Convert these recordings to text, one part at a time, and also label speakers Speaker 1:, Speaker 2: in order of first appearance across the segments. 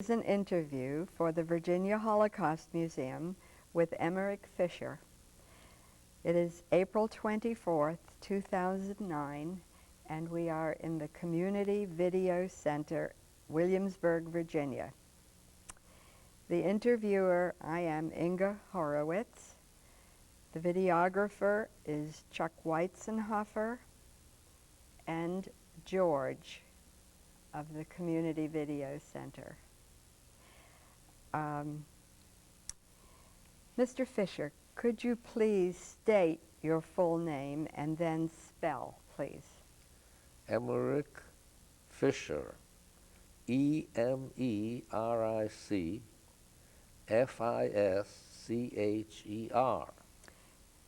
Speaker 1: Is an interview for the Virginia Holocaust Museum with Emeric Fischer. It is April 24th, 2009, and we are in the Community Video Center, Williamsburg, Virginia. The interviewer, I am Inga Horowitz. The videographer is Chuck Weizenhofer and George of the Community Video Center. Mr. Fischer, could you please state your full name and then spell, please?
Speaker 2: Emeric Fischer, E-M-E-R-I-C F-I-S-C-H-E-R.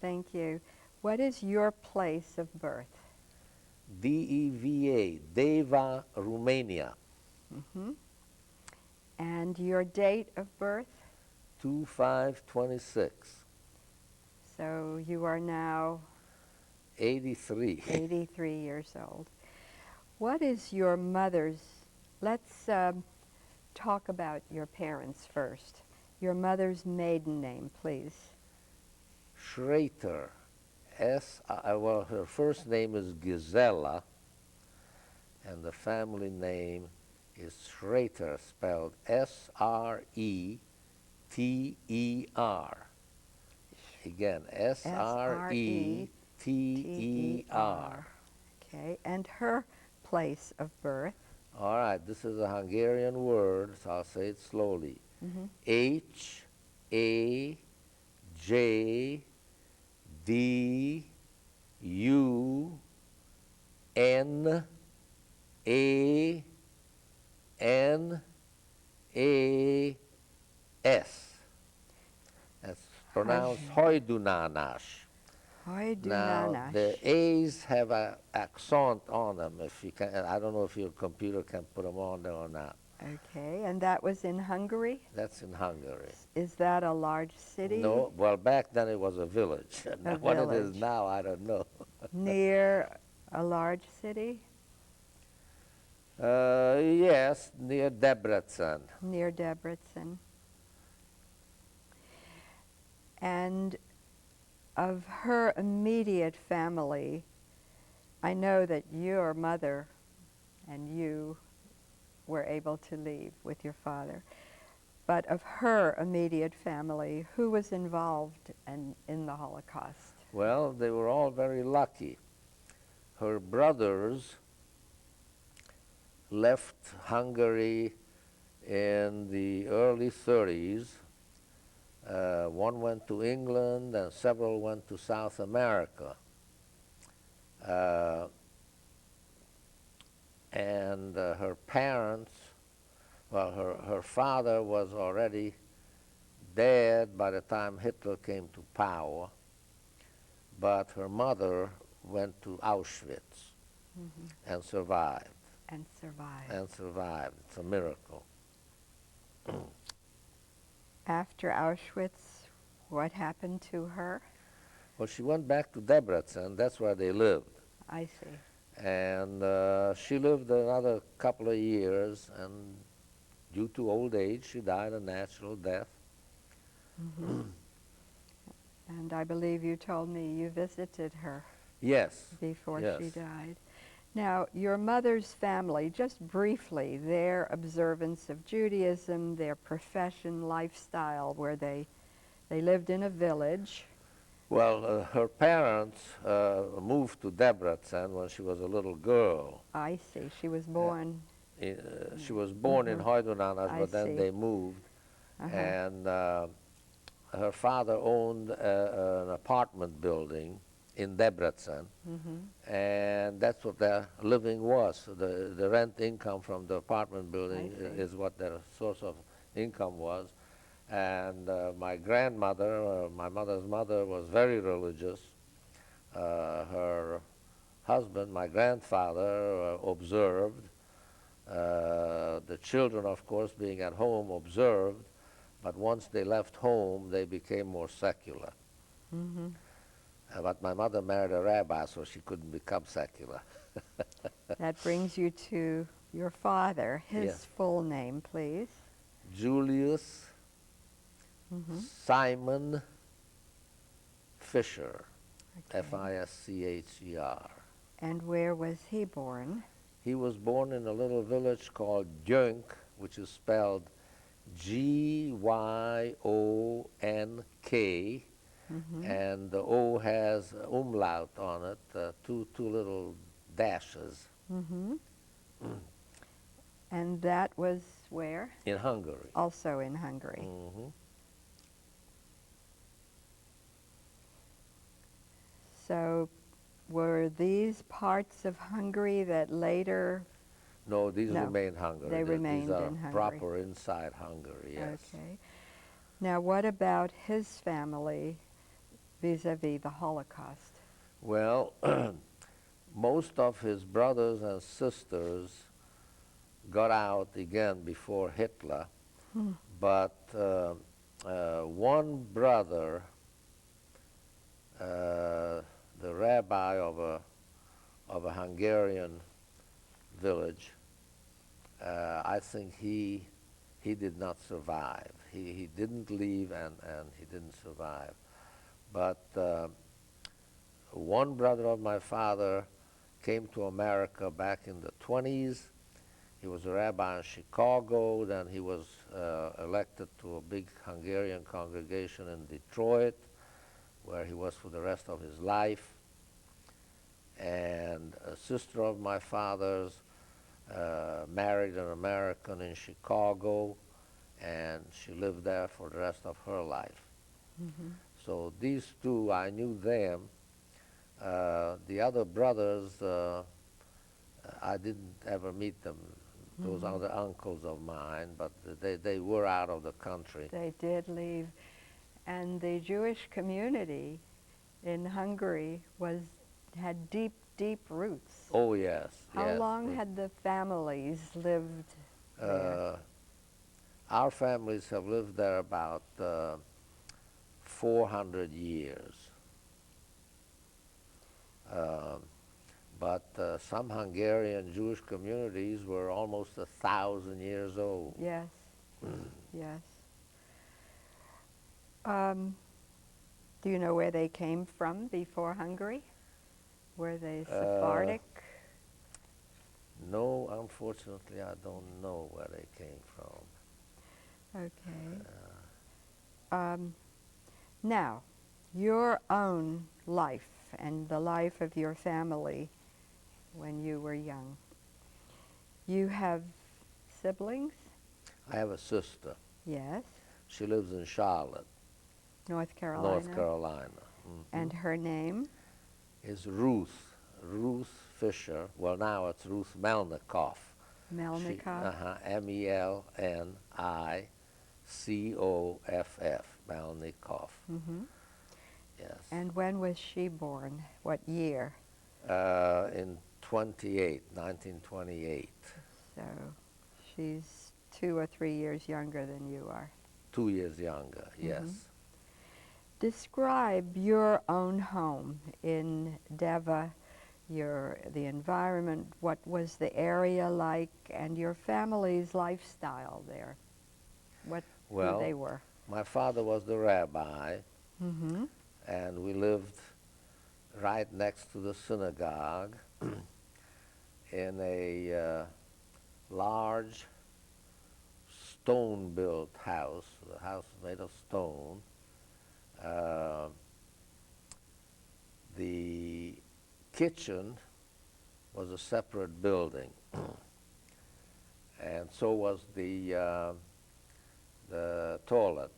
Speaker 1: Thank you. What is your place of birth?
Speaker 2: D-E-V-A, Deva, Romania.
Speaker 1: And your date of birth?
Speaker 2: 2/5/26.
Speaker 1: So you are now
Speaker 2: 83.
Speaker 1: 83 years old. What is your mother's, let's talk about your parents first. Your mother's maiden name, please.
Speaker 2: Schrater, well, her first name is Gisela, and the family name is Schrater, spelled S-R-E-T-E-R. Again, S-R-E-T-E-R.
Speaker 1: Okay, and her place of birth?
Speaker 2: All right, this is a Hungarian word, so I'll say it slowly. H-A-J-D-U-N-A-N-A-S. That's pronounced Hajdunánas. Now, the A's have an accent on them. If you can, I don't know if your computer can put them on there or not.
Speaker 1: Okay, and that was in Hungary?
Speaker 2: That's in Hungary.
Speaker 1: Is that a large city?
Speaker 2: No, well, back then it was a village. What it is now, I don't know.
Speaker 1: Near a large city?
Speaker 2: Yes, near Debrecen.
Speaker 1: Near Debrecen. And of her immediate family, I know that your mother and you were able to leave with your father. But of her immediate family, who was involved in the Holocaust?
Speaker 2: Well, they were all very lucky. Her brothers left Hungary in the early 30s. One went to England and several went to South America. And her parents, well, her father was already dead by the time Hitler came to power, but her mother went to Auschwitz and survived.
Speaker 1: And survived.
Speaker 2: And survived. It's a miracle.
Speaker 1: After Auschwitz, what happened to her?
Speaker 2: Well, she went back to Debrecen. That's where they lived.
Speaker 1: I see.
Speaker 2: And she lived another couple of years, and due to old age, she died a natural death.
Speaker 1: And I believe you told me you visited her.
Speaker 2: Yes.
Speaker 1: Before
Speaker 2: yes.
Speaker 1: she died. Now, your mother's family, just briefly, their observance of Judaism, their profession, lifestyle, where they lived in a village.
Speaker 2: Well, her parents moved to Debrecen when she was a little girl.
Speaker 1: I see. She was born.
Speaker 2: She was born in Hajdunánas, but then they moved. And her father owned an apartment building in Debrecen, and that's what their living was. The rent income from the apartment building is what their source of income was. And my grandmother, my mother's mother, was very religious. Her husband, my grandfather, observed. The children, of course, being at home, observed, but once they left home, they became more secular. But my mother married a rabbi, so she couldn't become secular.
Speaker 1: That brings you to your father. His full name, please.
Speaker 2: Julius Simon Fischer, Fischer.
Speaker 1: And where was he born?
Speaker 2: He was born in a little village called Gyönk, which is spelled Gyonk, and the O has umlaut on it, two little dashes.
Speaker 1: And that was where?
Speaker 2: In Hungary.
Speaker 1: Also in Hungary. So were these parts of Hungary that later...
Speaker 2: No, these remained Hungary.
Speaker 1: They remained
Speaker 2: these are
Speaker 1: in Hungary.
Speaker 2: Proper inside Hungary, yes.
Speaker 1: Okay. Now what about his family vis-a-vis the Holocaust?
Speaker 2: Well, most of his brothers and sisters got out again before Hitler, but one brother, the rabbi of a Hungarian village, I think he did not survive. He didn't leave and he didn't survive. But one brother of my father came to America back in the 20s. He was a rabbi in Chicago. Then he was elected to a big Hungarian congregation in Detroit, where he was for the rest of his life. And a sister of my father's married an American in Chicago, and she lived there for the rest of her life. So these two, I knew them. The other brothers, I didn't ever meet them. Those are the uncles of mine, but they were out of the country.
Speaker 1: They did leave. And the Jewish community in Hungary had deep, deep roots.
Speaker 2: Oh, yes.
Speaker 1: How long had the families lived there?
Speaker 2: Our families have lived there about 400 years. But some Hungarian Jewish communities were almost 1,000 years old.
Speaker 1: Yes, yes. Do you know where they came from before Hungary? Were they Sephardic?
Speaker 2: No, unfortunately, I don't know where they came from.
Speaker 1: Okay. Now, your own life and the life of your family when you were young. You have siblings?
Speaker 2: I have a sister.
Speaker 1: Yes.
Speaker 2: She lives in Charlotte,
Speaker 1: North Carolina.
Speaker 2: North Carolina.
Speaker 1: And her name?
Speaker 2: Is Ruth Fischer. Well, now it's Ruth Melnikoff.
Speaker 1: Melnikoff?
Speaker 2: Melnikoff, Melnikoff. Yes.
Speaker 1: And when was she born? What year?
Speaker 2: In 1928.
Speaker 1: So she's 2 or 3 years younger than you are.
Speaker 2: 2 years younger, yes.
Speaker 1: Describe your own home in Deva, the environment, what was the area like, and your family's lifestyle there, who they were.
Speaker 2: My father was the rabbi, and we lived right next to the synagogue in a large stone-built house. The house was made of stone. The kitchen was a separate building, and so was the toilet.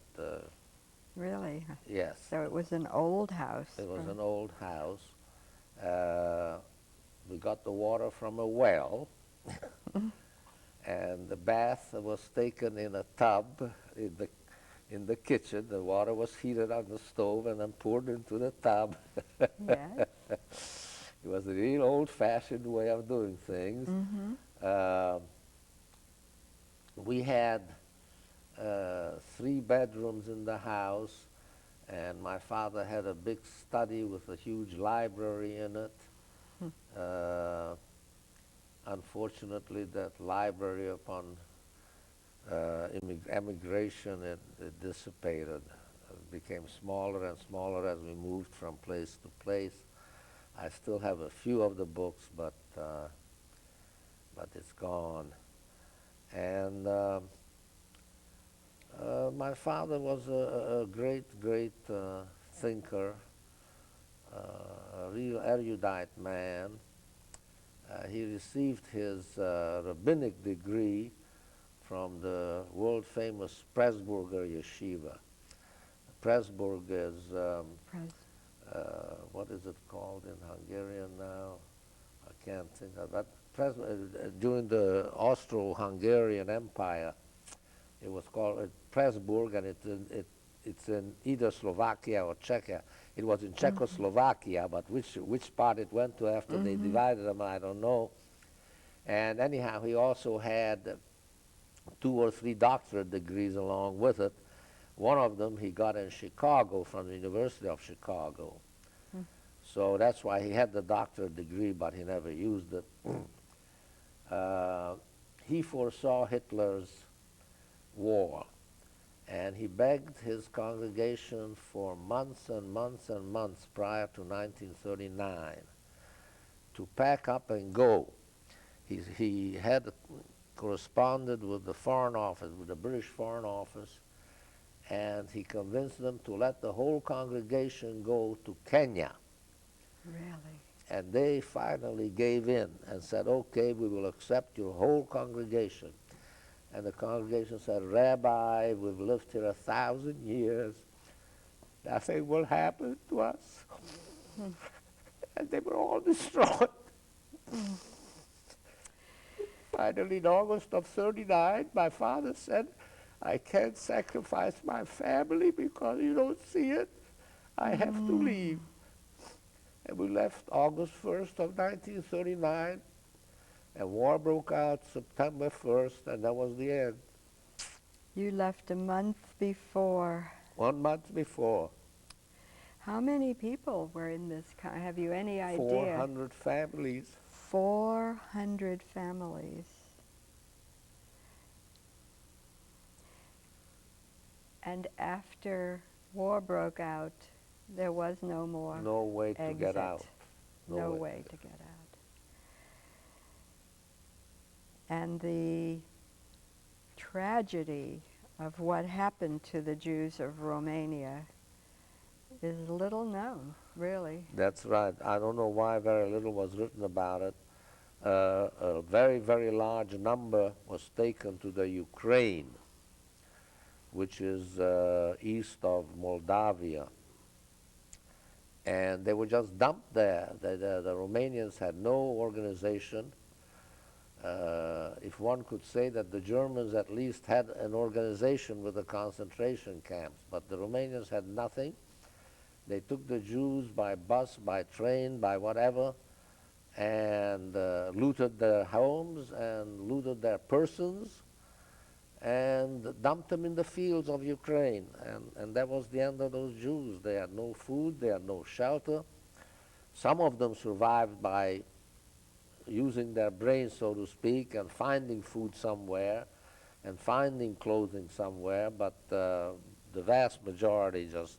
Speaker 1: Really?
Speaker 2: Yes.
Speaker 1: So it was an old house.
Speaker 2: It was an old house. We got the water from a well, and the bath was taken in a tub in the kitchen. The water was heated on the stove and then poured into the tub.
Speaker 1: Yes.
Speaker 2: It was a real old-fashioned way of doing things. We had 3 bedrooms in the house, and my father had a big study with a huge library in it. Unfortunately, that library, upon emigration, it dissipated. It became smaller and smaller as we moved from place to place. I still have a few of the books, but it's gone. And my father was a great, great thinker, a real erudite man. He received his rabbinic degree from the world-famous Pressburger Yeshiva. Pressburg is, what is it called in Hungarian now? I can't think of that. During the Austro-Hungarian Empire, it was called Pressburg, and it's in either Slovakia or Czechia. It was in Czechoslovakia, but which part it went to after they divided them, I don't know. And anyhow, he also had 2 or 3 doctorate degrees along with it. One of them he got in Chicago from the University of Chicago. So that's why he had the doctorate degree, but he never used it. He foresaw Hitler's war, and he begged his congregation for months and months and months prior to 1939 to pack up and go. He had corresponded with the Foreign Office, with the British Foreign Office, and he convinced them to let the whole congregation go to Kenya.
Speaker 1: Really?
Speaker 2: And they finally gave in and said, okay, we will accept your whole congregation. And the congregation said, Rabbi, we've lived here 1,000 years. Nothing will happen to us. And they were all destroyed. Finally, in August of 1939, my father said, I can't sacrifice my family because you don't see it. I have to leave. And we left August 1st of 1939, and war broke out September 1st, and that was the end.
Speaker 1: You left a month before.
Speaker 2: 1 month before.
Speaker 1: How many people were in this? Have you any idea?
Speaker 2: 400 families.
Speaker 1: 400 families. And after war broke out, there was no more
Speaker 2: No way to get out.
Speaker 1: No way to get out. And the tragedy of what happened to the Jews of Romania is little known, really.
Speaker 2: That's right. I don't know why very little was written about it. A very, very large number was taken to the Ukraine, which is east of Moldavia. And they were just dumped there. The Romanians had no organization. If one could say that the Germans at least had an organization with the concentration camps, but the Romanians had nothing. They took the Jews by bus, by train, by whatever, and looted their homes and looted their persons and dumped them in the fields of Ukraine. And that was the end of those Jews. They had no food, they had no shelter. Some of them survived by using their brains, so to speak, and finding food somewhere and finding clothing somewhere, but the vast majority just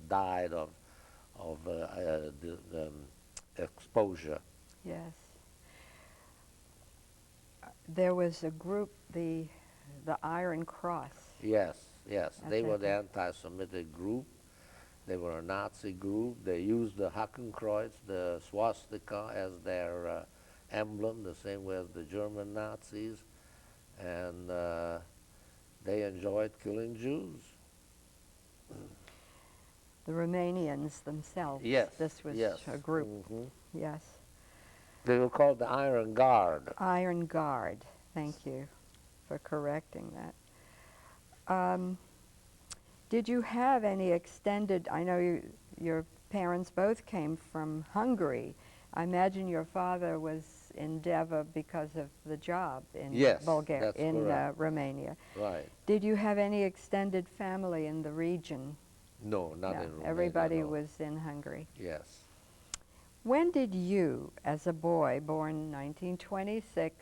Speaker 2: died of the exposure.
Speaker 1: Yes. There was a group, the Iron Cross.
Speaker 2: Yes, yes. They were the anti-Semitic group. They were a Nazi group. They used the Hakenkreuz, the swastika, as their emblem, the same way as the German Nazis. And they enjoyed killing Jews.
Speaker 1: The Romanians themselves.
Speaker 2: Yes.
Speaker 1: This was a group. Yes.
Speaker 2: They were called the Iron Guard.
Speaker 1: Iron Guard. Thank you for correcting that. Did you have any extended, I know your parents both came from Hungary. I imagine your father was in Deva because of the job in Bulgaria, in Romania.
Speaker 2: Right.
Speaker 1: Did you have any extended family in the region?
Speaker 2: No, not in Romania.
Speaker 1: Everybody was in Hungary.
Speaker 2: Yes.
Speaker 1: When did you, as a boy born 1926,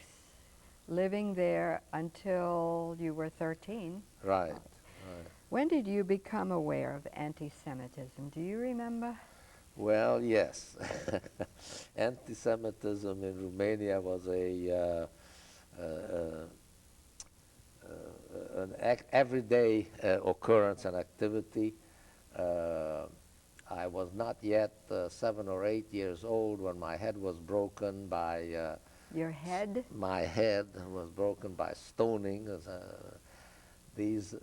Speaker 1: living there until you were 13.
Speaker 2: Right, right.
Speaker 1: When did you become aware of anti-Semitism? Do you remember?
Speaker 2: Well, yes. Anti-Semitism in Romania was an everyday occurrence and activity. Uh, I was not yet 7 or 8 years old when my head was broken by
Speaker 1: your head?
Speaker 2: My head was broken by stoning. These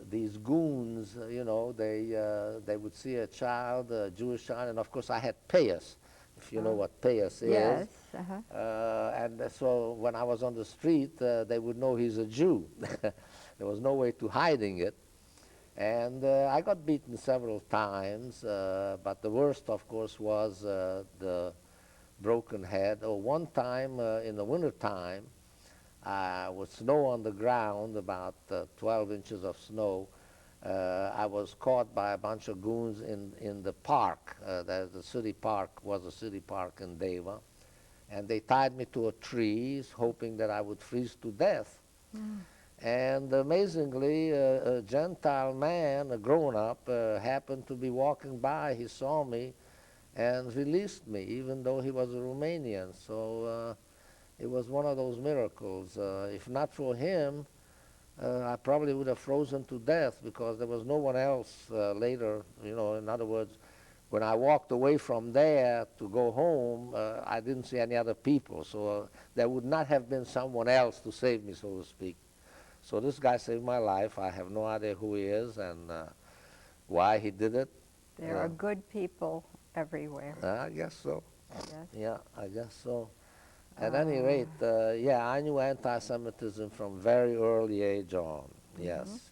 Speaker 2: goons, you know, they would see a child, a Jewish child, and of course I had payas, if you know what payas
Speaker 1: yes,
Speaker 2: is. And so when I was on the street, they would know he's a Jew. There was no way to hiding it. And I got beaten several times, but the worst, of course, was the broken head. Oh, one time in the winter time, with snow on the ground, about 12 inches of snow, I was caught by a bunch of goons in the park. The city park was a city park in Deva. And they tied me to a tree, hoping that I would freeze to death. And amazingly, a Gentile man, a grown-up, happened to be walking by. He saw me and released me, even though he was a Romanian. So it was one of those miracles. If not for him, I probably would have frozen to death because there was no one else later. You know, in other words, when I walked away from there to go home, I didn't see any other people. So there would not have been someone else to save me, so to speak. So this guy saved my life. I have no idea who he is and why he did it.
Speaker 1: There are good people everywhere.
Speaker 2: I guess so.
Speaker 1: Yes.
Speaker 2: Yeah, I guess so. At any rate, yeah, I knew anti-Semitism from very early age on, yes.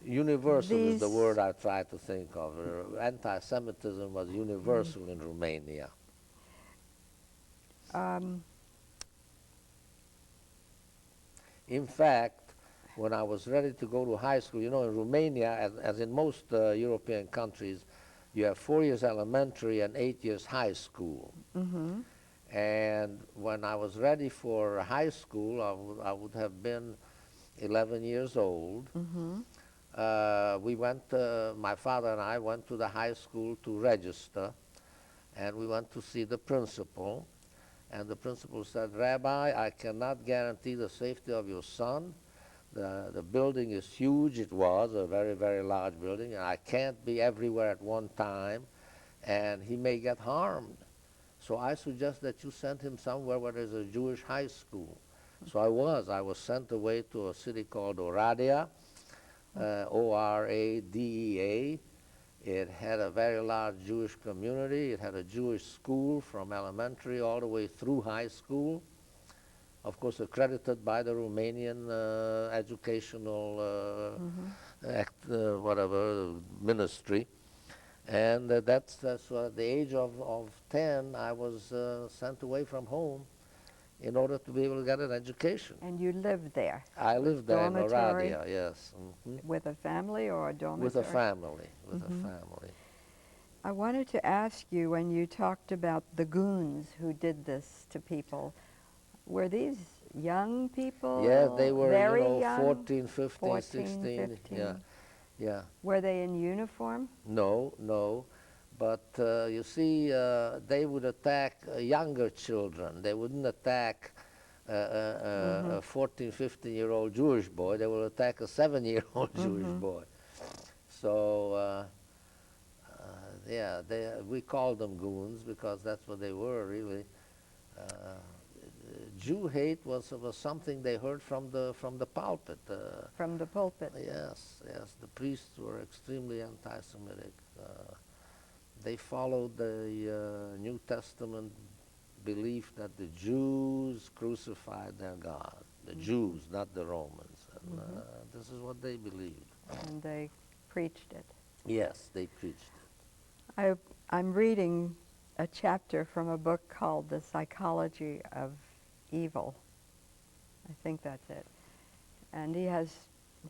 Speaker 2: Universal is the word I try to think of. Anti-Semitism was universal in Romania. In fact, when I was ready to go to high school, you know, in Romania, as in most European countries, you have 4 years elementary and 8 years high school. And when I was ready for high school, I would have been 11 years old. We went, my father and I went to the high school to register, and we went to see the principal. And the principal said, "Rabbi, I cannot guarantee the safety of your son. The building is huge." It was a very, very large building, and I can't be everywhere at one time, and he may get harmed. So I suggest that you send him somewhere where there's a Jewish high school. So I was sent away to a city called Oradea, O-R-A-D-E-A. It had a very large Jewish community. It had a Jewish school from elementary all the way through high school, of course accredited by the Romanian educational ministry. And that's at the age of 10, I was sent away from home in order to be able to get an education.
Speaker 1: And you lived there?
Speaker 2: I lived there in Oradea, yes.
Speaker 1: With a family or a dormitory?
Speaker 2: With a family, with a family.
Speaker 1: I wanted to ask you, when you talked about the goons who did this to people, were these young people?
Speaker 2: Yeah, they were,
Speaker 1: very
Speaker 2: you know,
Speaker 1: young?
Speaker 2: 14, 15,
Speaker 1: 14,
Speaker 2: 16.
Speaker 1: 15.
Speaker 2: Yeah, yeah.
Speaker 1: Were they in uniform?
Speaker 2: No, no. But you see, they would attack younger children. They wouldn't attack a 14, 15-year-old Jewish boy. They would attack a 7-year-old Jewish boy. So, yeah, we called them goons because that's what they were, really. Jew hate was something they heard from the pulpit.
Speaker 1: From the pulpit?
Speaker 2: Yes, yes. The priests were extremely anti-Semitic. They followed the New Testament belief that the Jews crucified their God. The Jews, not the Romans. And, this is what they believed.
Speaker 1: And they preached it.
Speaker 2: Yes, they preached it.
Speaker 1: I'm reading a chapter from a book called The Psychology of Evil. I think that's it. And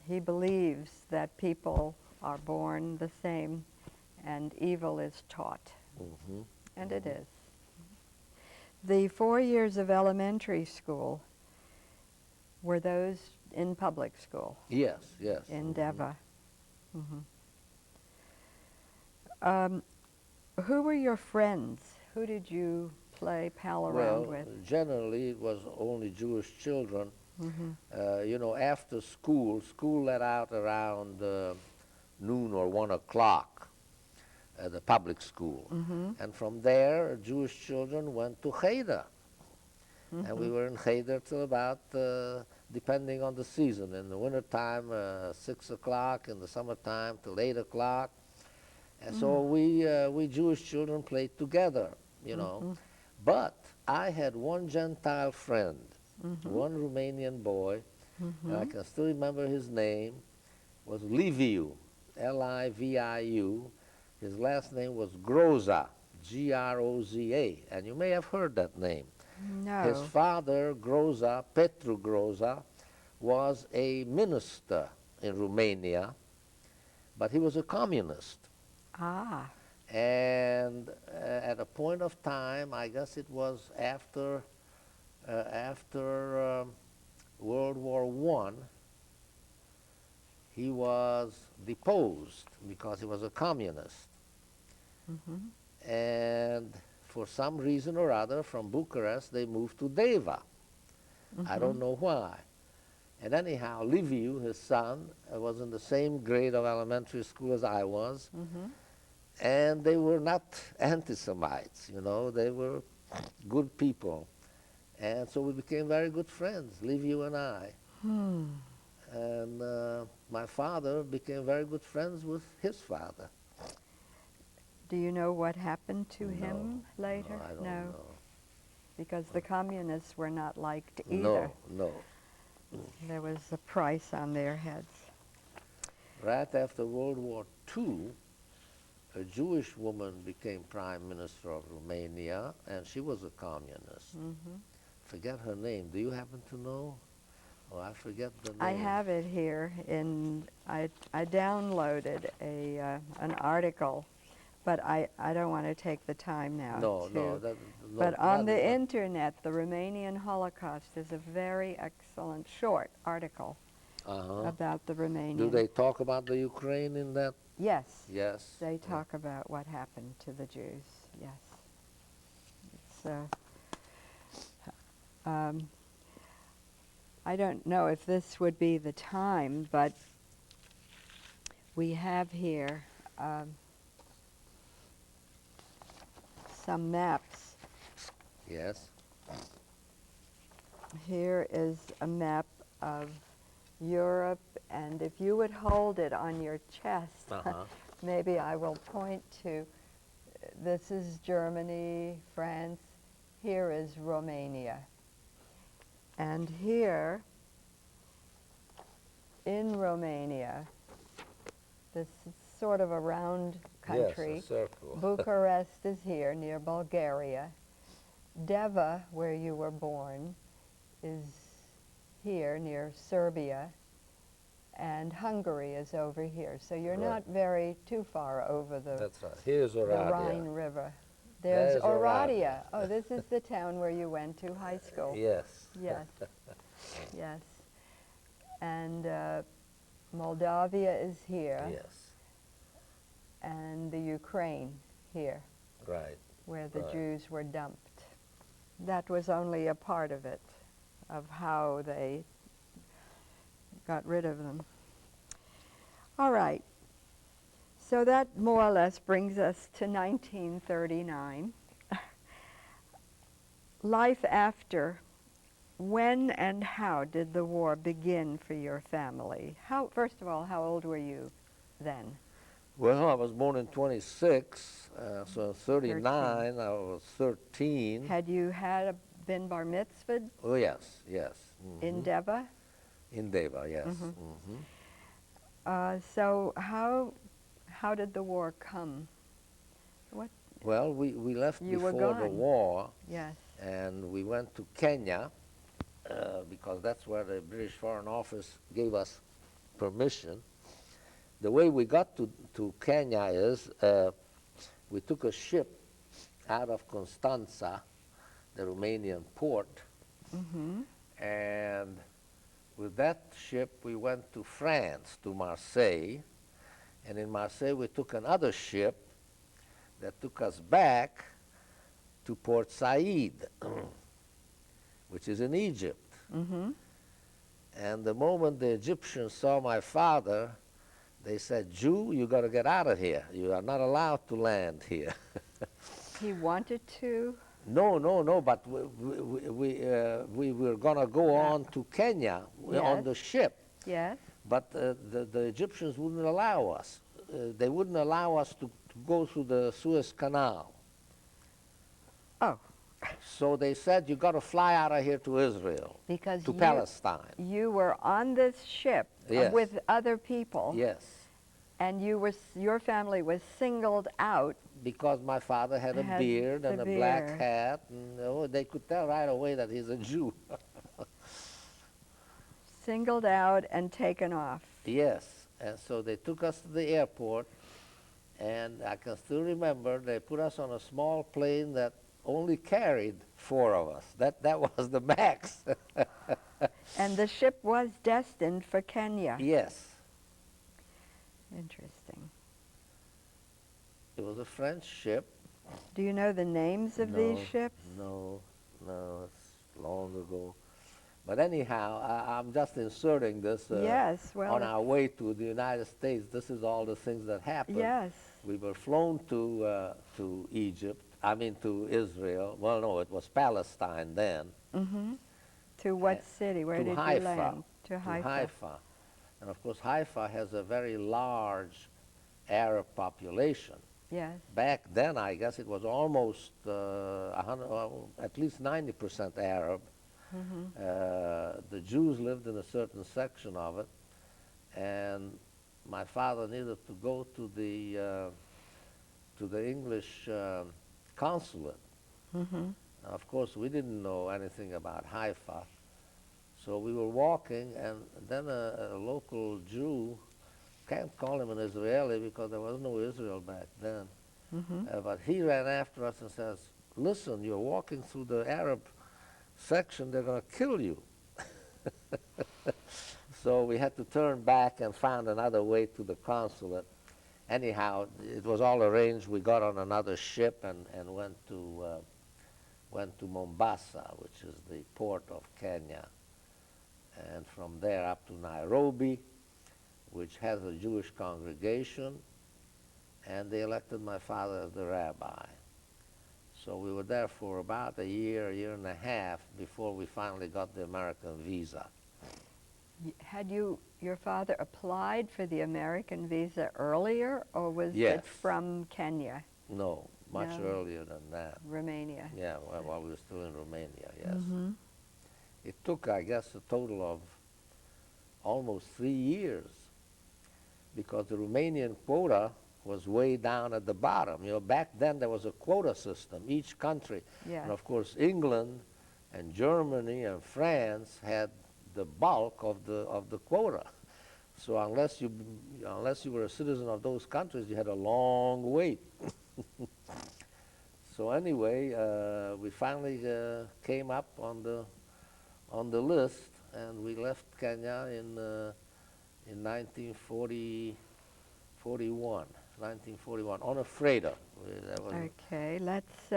Speaker 1: he believes that people are born the same and evil is taught. And it is. The 4 years of elementary school, Were those in public school?
Speaker 2: Yes, yes.
Speaker 1: In Deva. Who were your friends? Who did you play pal around with?
Speaker 2: Well, generally it was only Jewish children. You know, after school let out around noon or 1 o'clock at the public school. And from there, Jewish children went to Cheder. And we were in Cheder till about, depending on the season. In the wintertime, 6 o'clock. In the summertime, till 8 o'clock. And so we Jewish children played together, you know. But I had one Gentile friend, one Romanian boy, and I can still remember his name, was Liviu, Liviu. His last name was Groza, Groza, and you may have heard that name.
Speaker 1: No.
Speaker 2: His father, Groza, Petru Groza, was a minister in Romania, but he was a communist.
Speaker 1: Ah.
Speaker 2: And at a point of time, I guess it was after World War I, he was deposed because he was a communist. And for some reason or other, from Bucharest, they moved to Deva. I don't know why. And anyhow, Liviu, his son, was in the same grade of elementary school as I was. And they were not anti-Semites, you know, they were good people. And so we became very good friends, Liviu and I. And my father became very good friends with his father.
Speaker 1: Do you know what happened to him later?
Speaker 2: No, I don't know.
Speaker 1: Because the communists were not liked either.
Speaker 2: No.
Speaker 1: There was a price on their heads.
Speaker 2: Right after World War II, a Jewish woman became prime minister of Romania, and she was a communist. Forget her name. Do you happen to know? Oh, I forget the name.
Speaker 1: I have it here. I downloaded an article, but I don't want to take the time now. But on the internet, the Romanian Holocaust is a very excellent short article about the Romanian.
Speaker 2: Do they talk about the Ukraine in that?
Speaker 1: Yes.
Speaker 2: Yes.
Speaker 1: They talk about what happened to the Jews. Yes. It's, I don't know if this would be the time, but we have here some maps.
Speaker 2: Yes.
Speaker 1: Here is a map of Europe, and if you would hold it on your chest, maybe I will point to, this is Germany, France, here is Romania. And here in Romania, this is sort of a round country.
Speaker 2: Yes, a circle.
Speaker 1: Bucharest is here near Bulgaria. Deva, where you were born, is here near Serbia, and Hungary is over here. So you're not very too far over the,
Speaker 2: That's right. Here's
Speaker 1: the Rhine River. There's Oradea. Oh, this is the town where you went to high school.
Speaker 2: Yes.
Speaker 1: Yes. Yes. And Moldavia is here.
Speaker 2: Yes.
Speaker 1: And the Ukraine here.
Speaker 2: Right.
Speaker 1: Where the Jews were dumped. That was only a part of it, of how they got rid of them. All right. So that more or less brings us to 1939. Life after. When and how did the war begin for your family? First of all, how old were you then?
Speaker 2: Well, I was born in 26, so in 39 I was 13.
Speaker 1: Had you been bar mitzvahed?
Speaker 2: Oh, yes.
Speaker 1: In Deva?
Speaker 2: In Deva, yes.
Speaker 1: So how did the war come?
Speaker 2: Well, we left before the war.
Speaker 1: Yes.
Speaker 2: And we went to Kenya because that's where the British Foreign Office gave us permission. The way we got to Kenya is we took a ship out of Constanța, the Romanian port, and with that ship, we went to France, to Marseille. And in Marseille, we took another ship that took us back to Port Said, which is in Egypt.
Speaker 1: Mm-hmm.
Speaker 2: And the moment the Egyptians saw my father, they said, "Jew, you got to get out of here. You are not allowed to land here."
Speaker 1: He wanted to?
Speaker 2: No, but we were going to go on to Kenya on the ship.
Speaker 1: Yes.
Speaker 2: But the Egyptians wouldn't allow us. They wouldn't allow us to go through the Suez Canal.
Speaker 1: Oh.
Speaker 2: So they said, you got to fly out of here to Israel,
Speaker 1: because
Speaker 2: to Palestine.
Speaker 1: You were on this ship
Speaker 2: Yes.
Speaker 1: with other people.
Speaker 2: Yes.
Speaker 1: And your family was singled out.
Speaker 2: Because my father had a beard and a black hat, and they could tell right away that he's a Jew.
Speaker 1: Singled out and taken off.
Speaker 2: Yes, and so they took us to the airport, and I can still remember they put us on a small plane that only carried 4 of us. That was the max.
Speaker 1: And the ship was destined for Kenya.
Speaker 2: Yes.
Speaker 1: Interesting.
Speaker 2: It was a French ship.
Speaker 1: Do you know the names of these ships?
Speaker 2: No, it's long ago. But anyhow, I'm just inserting this
Speaker 1: yes, well,
Speaker 2: on our way to the United States. This is all the things that happened.
Speaker 1: Yes.
Speaker 2: We were flown to Egypt, to Israel. Well, no, it was Palestine then.
Speaker 1: Mm-hmm. To what city? Where did
Speaker 2: Haifa.
Speaker 1: You land? To Haifa.
Speaker 2: Haifa. And of course, Haifa has a very large Arab population.
Speaker 1: Yes.
Speaker 2: Back then, I guess it was almost at least 90% Arab. Mm-hmm. The Jews lived in a certain section of it, and my father needed to go to the English consulate.
Speaker 1: Mm-hmm.
Speaker 2: Of course, we didn't know anything about Haifa, so we were walking, and then a local Jew, can't call him an Israeli because there was no Israel back then, mm-hmm. But he ran after us and says, "Listen, you're walking through the Arab section, they're going to kill you." So we had to turn back and found another way to the consulate. Anyhow, it was all arranged. We got on another ship and went to Mombasa, which is the port of Kenya, and from there up to Nairobi, which has a Jewish congregation, and they elected my father as the rabbi. So we were there for about a year and a half before we finally got the American visa.
Speaker 1: Had your father applied for the American visa earlier, or was
Speaker 2: Yes.
Speaker 1: it from Kenya?
Speaker 2: No, much earlier than that.
Speaker 1: Romania.
Speaker 2: Yeah, while we were still in Romania, yes.
Speaker 1: Mm-hmm.
Speaker 2: It took, I guess, a total of almost 3 years because the Romanian quota was way down at the bottom. Back then there was a quota system, each country.
Speaker 1: Yes.
Speaker 2: And of course, England and Germany and France had the bulk of the quota. So unless you were a citizen of those countries, you had a long wait. So anyway, we finally came up on the list, and we left Kenya in 1941 on a freighter.
Speaker 1: Okay, let's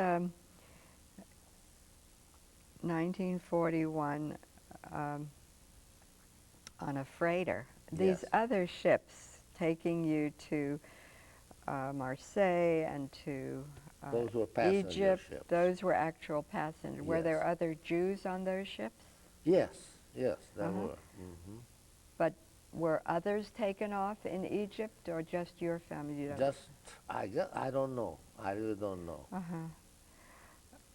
Speaker 1: 1941 on a freighter. These other ships taking you to Marseille and to
Speaker 2: those were passenger
Speaker 1: Egypt,
Speaker 2: ships.
Speaker 1: those were actual passengers.
Speaker 2: Yes.
Speaker 1: Were there other Jews on those ships?
Speaker 2: Yes, there were. Mm-hmm.
Speaker 1: But were others taken off in Egypt, or just your family? You don't
Speaker 2: I don't know. I really don't know.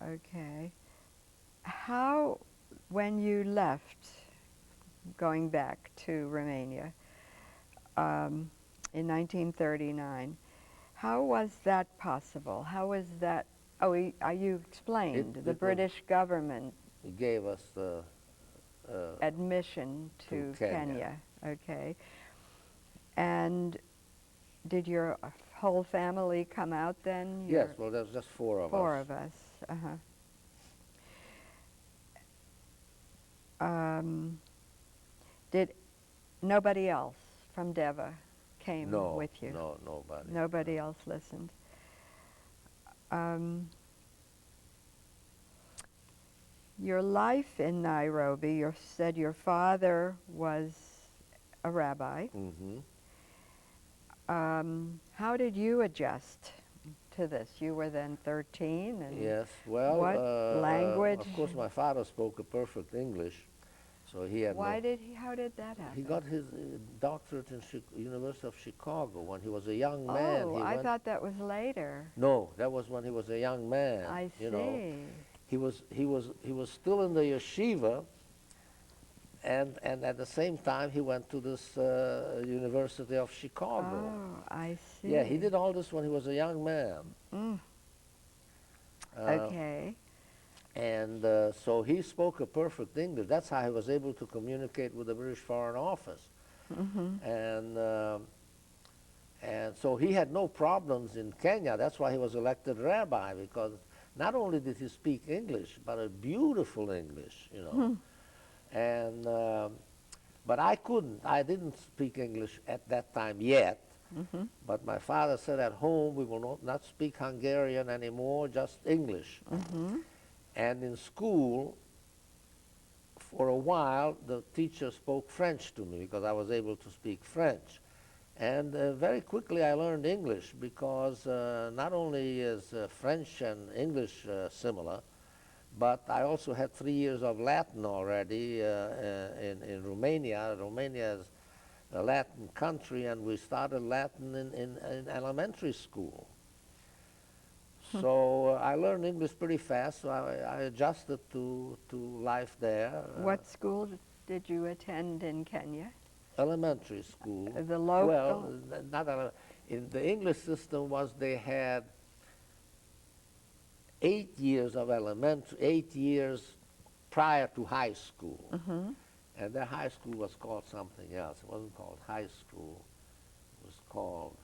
Speaker 1: Okay. How, when you left, going back to Romania in 1939, how was that possible? How was that? Oh, you explained. The British government
Speaker 2: gave us the
Speaker 1: admission to Kenya. Okay. And did your whole family come out then?
Speaker 2: Yes, well, there was just 4 of us.
Speaker 1: 4 of us. Did nobody else from Deva came with you?
Speaker 2: No, nobody.
Speaker 1: Nobody else listened. Your life in Nairobi, you said your father was a rabbi.
Speaker 2: Mm-hmm.
Speaker 1: How did you adjust to this? You were then 13, and
Speaker 2: yes, well,
Speaker 1: what language?
Speaker 2: of course, my father spoke a perfect English, so he had
Speaker 1: How did that happen?
Speaker 2: He got his doctorate in University of Chicago when he was a young man.
Speaker 1: Oh, I thought that was later.
Speaker 2: No, that was when he was a young man.
Speaker 1: I see.
Speaker 2: You know, he was still in the yeshiva, and at the same time he went to this University of Chicago.
Speaker 1: Oh, I see.
Speaker 2: Yeah, he did all this when he was a young man.
Speaker 1: Mm. Okay.
Speaker 2: And so he spoke a perfect English. That's how he was able to communicate with the British Foreign Office. Mm-hmm. And so he had no problems in Kenya. That's why he was elected rabbi, because not only did he speak English, but a beautiful English, you know. And but I couldn't. I didn't speak English at that time yet. But my father said at home, we will not speak Hungarian anymore, just English. And in school, for a while, the teacher spoke French to me because I was able to speak French. And very quickly I learned English because not only is French and English similar, but I also had 3 years of Latin already in Romania. Romania is a Latin country, and we started Latin in elementary school. So I learned English pretty fast, so I adjusted to life there.
Speaker 1: What school did you attend in Kenya?
Speaker 2: Elementary school.
Speaker 1: The local?
Speaker 2: Well, not in the English system was they had 8 years of elementary, 8 years prior to high school. And their high school was called something else. It wasn't called high school. It was called,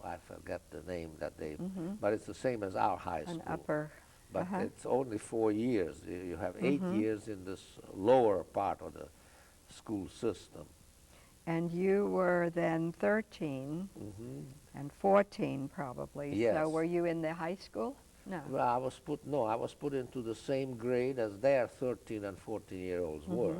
Speaker 2: I forget the name that they, but it's the same as our high school.
Speaker 1: An upper.
Speaker 2: But it's only 4 years. You have 8 years in this lower part of the school system.
Speaker 1: And you were then 13 and 14 probably.
Speaker 2: Yes.
Speaker 1: So were you in the high school? No.
Speaker 2: Well, I was put into the same grade as their 13 and 14-year-olds were.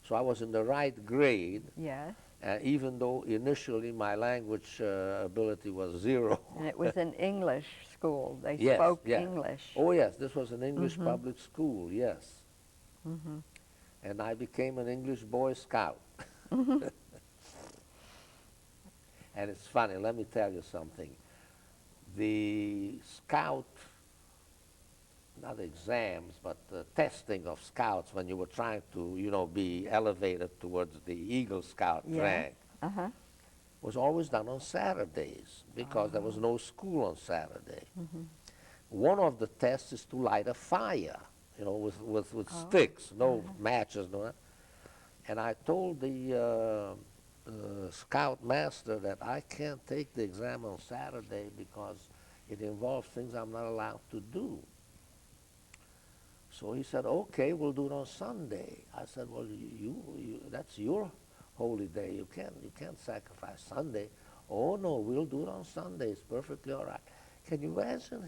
Speaker 2: So I was in the right grade.
Speaker 1: Yes.
Speaker 2: Even though initially my language ability was 0.
Speaker 1: And it was an English school. They
Speaker 2: Yes,
Speaker 1: spoke
Speaker 2: yes.
Speaker 1: English.
Speaker 2: Oh, yes, this was an English public school, yes. And I became an English Boy Scout. And it's funny, let me tell you something. The scout, not exams, but the testing of scouts when you were trying to, you know, be elevated towards the Eagle Scout rank was always done on Saturdays because there was no school on Saturday. One of the tests is to light a fire, you know, with sticks, no matches, no. And I told the scout master that I can't take the exam on Saturday because it involves things I'm not allowed to do. So he said, okay, we'll do it on Sunday. I said, well, you that's your holy day. You can't sacrifice Sunday. Oh no, we'll do it on Sunday. It's perfectly all right. Can you imagine?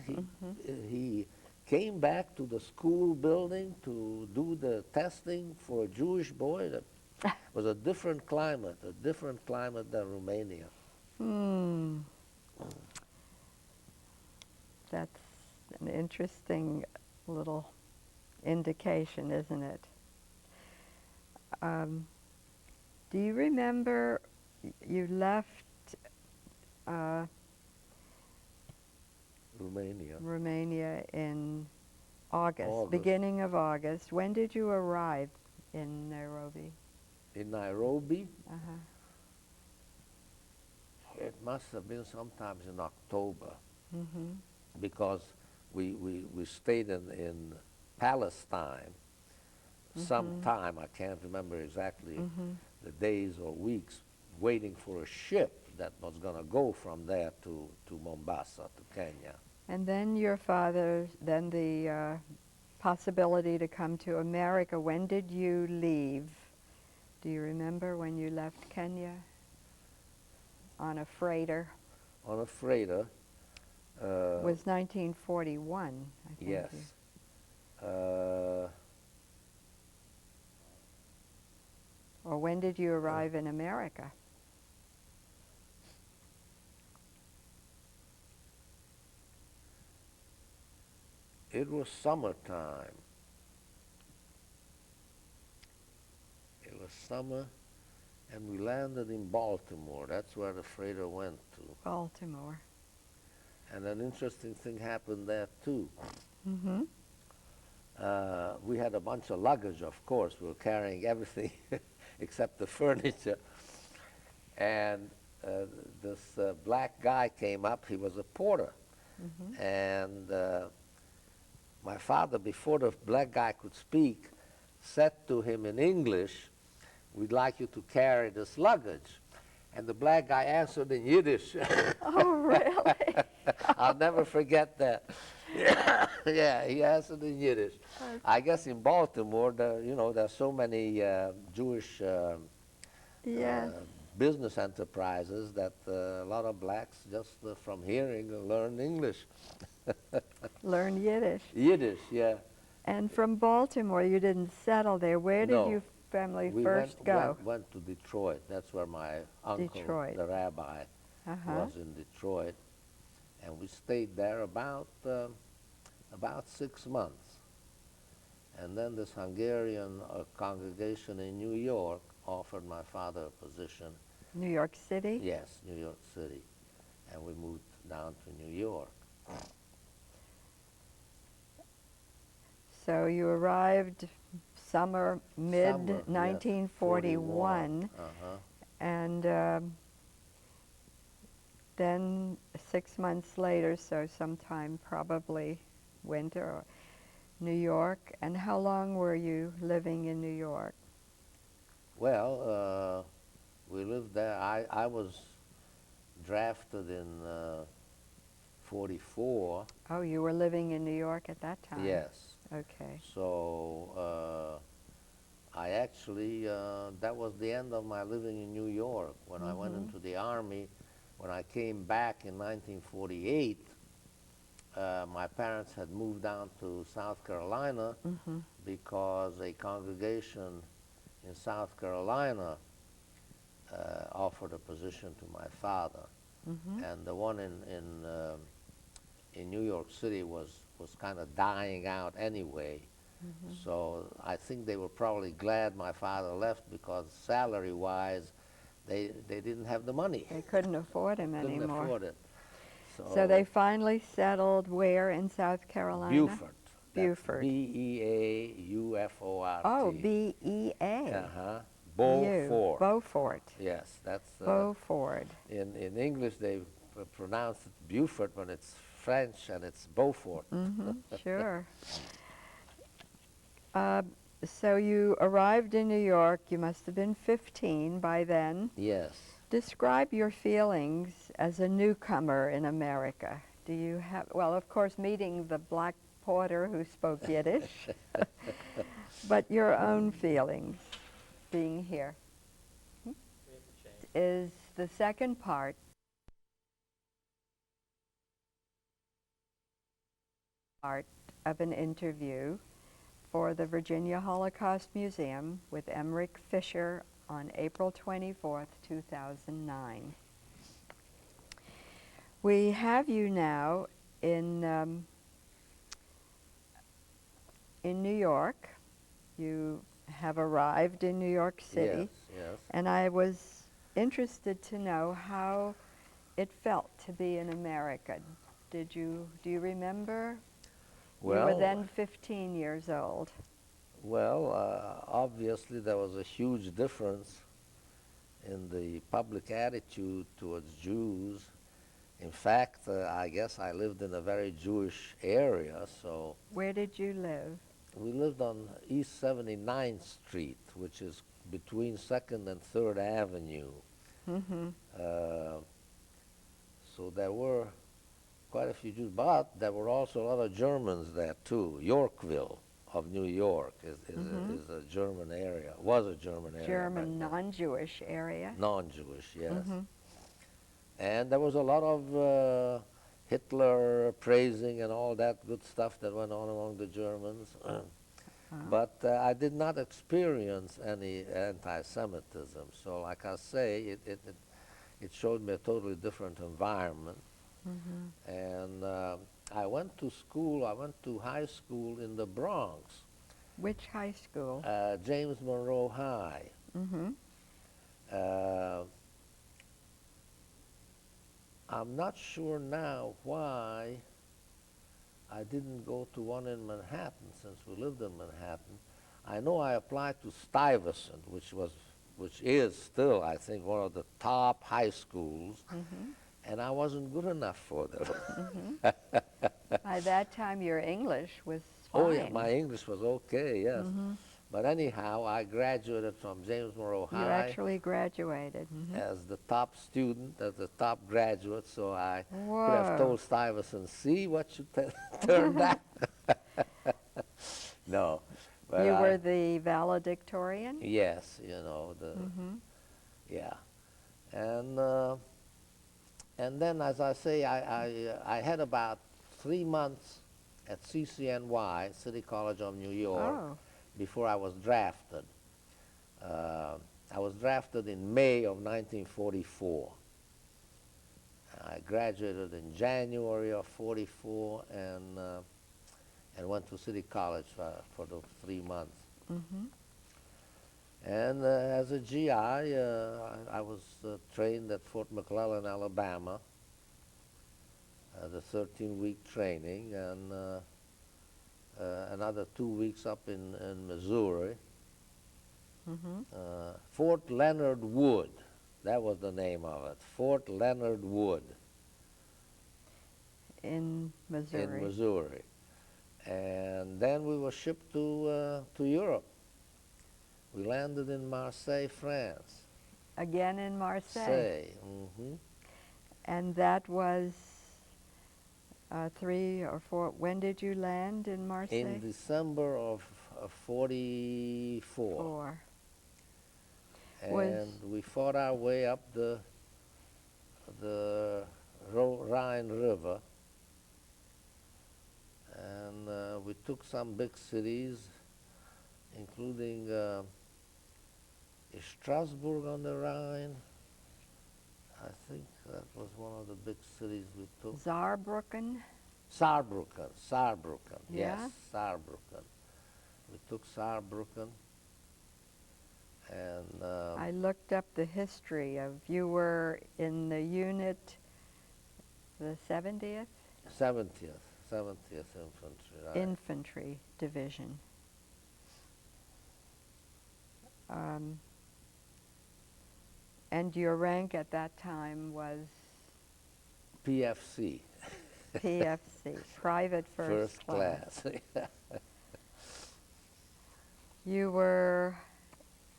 Speaker 2: He came back to the school building to do the testing for a Jewish boy. That was a different climate than Romania.
Speaker 1: That's an interesting little indication, isn't it? Do you remember you left Romania in August, beginning of August. When did you arrive in Nairobi?
Speaker 2: In Nairobi? It must have been sometimes in October because we stayed in Palestine some time, I can't remember exactly the days or weeks, waiting for a ship that was going to go from there to Mombasa, to Kenya.
Speaker 1: And then your father, the possibility to come to America. When did you leave Do you remember when you left Kenya on a freighter?
Speaker 2: On a freighter.
Speaker 1: It was 1941, I think.
Speaker 2: Yes.
Speaker 1: Or when did you arrive in America?
Speaker 2: It was summertime. It was summer, and we landed in Baltimore. That's where the freighter went to.
Speaker 1: Baltimore.
Speaker 2: And an interesting thing happened there, too.
Speaker 1: Mm-hmm.
Speaker 2: We had a bunch of luggage, of course. We were carrying everything except the furniture. And this black guy came up. He was a porter.
Speaker 1: Mm-hmm.
Speaker 2: And my father, before the black guy could speak, said to him in English, "We'd like you to carry this luggage." And the black guy answered in Yiddish.
Speaker 1: Oh, really?
Speaker 2: I'll never forget that. Yeah, he answered in Yiddish.
Speaker 1: Okay.
Speaker 2: I guess in Baltimore, there's so many Jewish
Speaker 1: Yes.
Speaker 2: business enterprises that a lot of blacks just from hearing learn English.
Speaker 1: Learn Yiddish.
Speaker 2: Yiddish, yeah.
Speaker 1: And from Baltimore, you didn't settle there. Where did
Speaker 2: No.
Speaker 1: your family
Speaker 2: We
Speaker 1: first go?
Speaker 2: went to Detroit. That's where my uncle,
Speaker 1: Detroit.
Speaker 2: the rabbi, was in Detroit. And we stayed there about 6 months. And then this Hungarian congregation in New York offered my father a position.
Speaker 1: New York City?
Speaker 2: Yes, New York City. And we moved down to New York.
Speaker 1: So you arrived summer, mid-1941.
Speaker 2: Yes,
Speaker 1: and then 6 months later, so sometime probably winter, or New York. And how long were you living in New York?
Speaker 2: Well, we lived there. I was drafted in 44.
Speaker 1: Oh, you were living in New York at that time?
Speaker 2: Yes.
Speaker 1: Okay.
Speaker 2: So I actually, that was the end of my living in New York. When I went into the Army, when I came back in 1948, my parents had moved down to South Carolina because a congregation in South Carolina offered a position to my father. And the one in New York City was kind of dying out anyway. So I think they were probably glad my father left because salary-wise, they didn't have the money.
Speaker 1: They couldn't afford him anymore.
Speaker 2: Couldn't afford it.
Speaker 1: So they finally settled where in South Carolina?
Speaker 2: Beaufort.
Speaker 1: Beaufort.
Speaker 2: Beaufort.
Speaker 1: Oh, B-E-A.
Speaker 2: Uh-huh. Beaufort.
Speaker 1: Beaufort.
Speaker 2: Yes, that's...
Speaker 1: Beaufort.
Speaker 2: In English, they pronounce it Beaufort when it's French, and it's Beaufort.
Speaker 1: Sure. So you arrived in New York. You must have been 15 by then.
Speaker 2: Yes.
Speaker 1: Describe your feelings as a newcomer in America. Do you have, well, of course, meeting the black porter who spoke Yiddish, but your own feelings being here. Is the second part of an interview for the Virginia Holocaust Museum with Emeric Fischer on April 24th, 2009. We have you now in New York. You have arrived in New York City.
Speaker 2: Yes, yes.
Speaker 1: And I was interested to know how it felt to be in America. Do you remember?
Speaker 2: Well,
Speaker 1: you were then 15 years old.
Speaker 2: Well, obviously there was a huge difference in the public attitude towards Jews. In fact, I guess I lived in a very Jewish area, so...
Speaker 1: Where did you live?
Speaker 2: We lived on East 79th Street, which is between 2nd and 3rd Avenue. So there were quite a few Jews, but there were also a lot of Germans there too, Yorkville. of New York is a German area, was a German area.
Speaker 1: German non-Jewish area.
Speaker 2: Non-Jewish, yes. And there was a lot of Hitler praising and all that good stuff that went on among the Germans. But I did not experience any anti-Semitism. So like I say, it showed me a totally different environment. And I went to high school in the Bronx.
Speaker 1: Which high school?
Speaker 2: James Monroe High. I'm not sure now why I didn't go to one in Manhattan, since we lived in Manhattan. I know I applied to Stuyvesant, which is still, I think, one of the top high schools, and I wasn't good enough for them.
Speaker 1: By that time, your English was fine.
Speaker 2: Oh yeah, my English was okay, yes. But anyhow, I graduated from James Monroe High.
Speaker 1: You actually graduated.
Speaker 2: As the top student, as the top graduate, so I
Speaker 1: Whoa.
Speaker 2: could have told Stuyvesant, see what you turned out. No. But
Speaker 1: you were the valedictorian?
Speaker 2: Yes, you know, yeah. And then, as I say, I had about 3 months at CCNY, City College of New York, before I was drafted. I was drafted in May of 1944. I graduated in January of 44 and went to City College for those 3 months. And as a GI, I was trained at Fort McClellan, Alabama, the 13-week training, and another 2 weeks up in Missouri. Fort Leonard Wood, that was the name of it, Fort Leonard Wood.
Speaker 1: In Missouri.
Speaker 2: In Missouri. And then we were shipped to Europe. We landed in Marseille, France.
Speaker 1: Again in Marseille?
Speaker 2: Marseille,
Speaker 1: And that was 3 or 4, when did you land in Marseille?
Speaker 2: In December of 44. And we fought our way up the Rhine River, and we took some big cities, including Strasbourg on the Rhine. I think that was one of the big cities we took.
Speaker 1: Saarbrücken?
Speaker 2: Saarbrücken,
Speaker 1: yeah?
Speaker 2: Yes, Saarbrücken. We took Saarbrücken, and
Speaker 1: I looked up the history of, you were in the unit, the 70th?
Speaker 2: 70th Infantry. Right.
Speaker 1: Infantry Division. And your rank at that time was?
Speaker 2: PFC.
Speaker 1: PFC, Private First Class. You were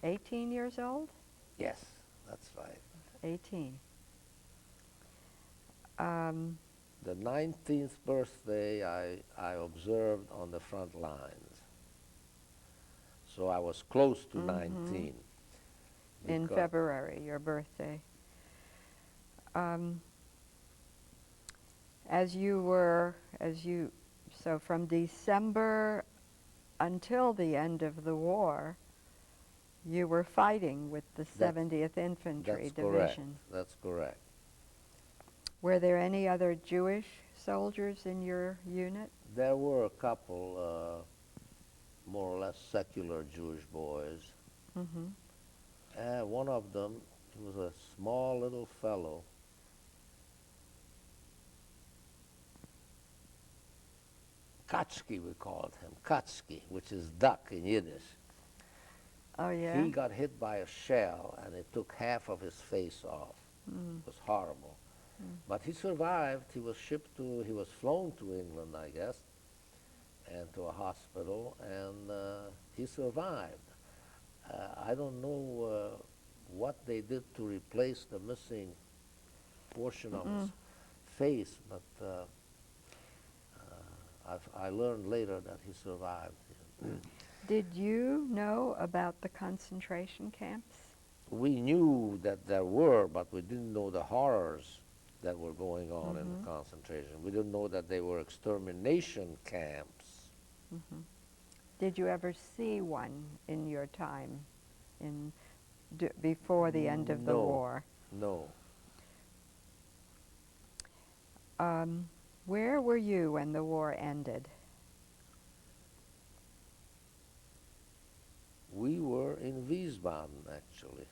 Speaker 1: 18 years old?
Speaker 2: Yes, that's right.
Speaker 1: 18.
Speaker 2: The 19th birthday I observed on the front lines. So I was close to 19.
Speaker 1: In February, your birthday. So from December until the end of the war, you were fighting with the 70th Infantry Division.
Speaker 2: That's correct.
Speaker 1: Were there any other Jewish soldiers in your unit?
Speaker 2: There were a couple, more or less secular Jewish boys. One of them, he was a small little fellow. Kaczki, we called him. Kaczki, which is duck in Yiddish.
Speaker 1: Oh, yeah?
Speaker 2: He got hit by a shell, and it took half of his face off. It was horrible. But he survived. He was flown to England, I guess, and to a hospital, and he survived. I don't know what they did to replace the missing portion of his face, but I learned later that he survived.
Speaker 1: Did you know about the concentration camps?
Speaker 2: We knew that there were, but we didn't know the horrors that were going on in the concentration. We didn't know that they were extermination camps.
Speaker 1: Did you ever see one in your time before the end of the war?
Speaker 2: No.
Speaker 1: Where were you when the war ended?
Speaker 2: We were in Wiesbaden, actually.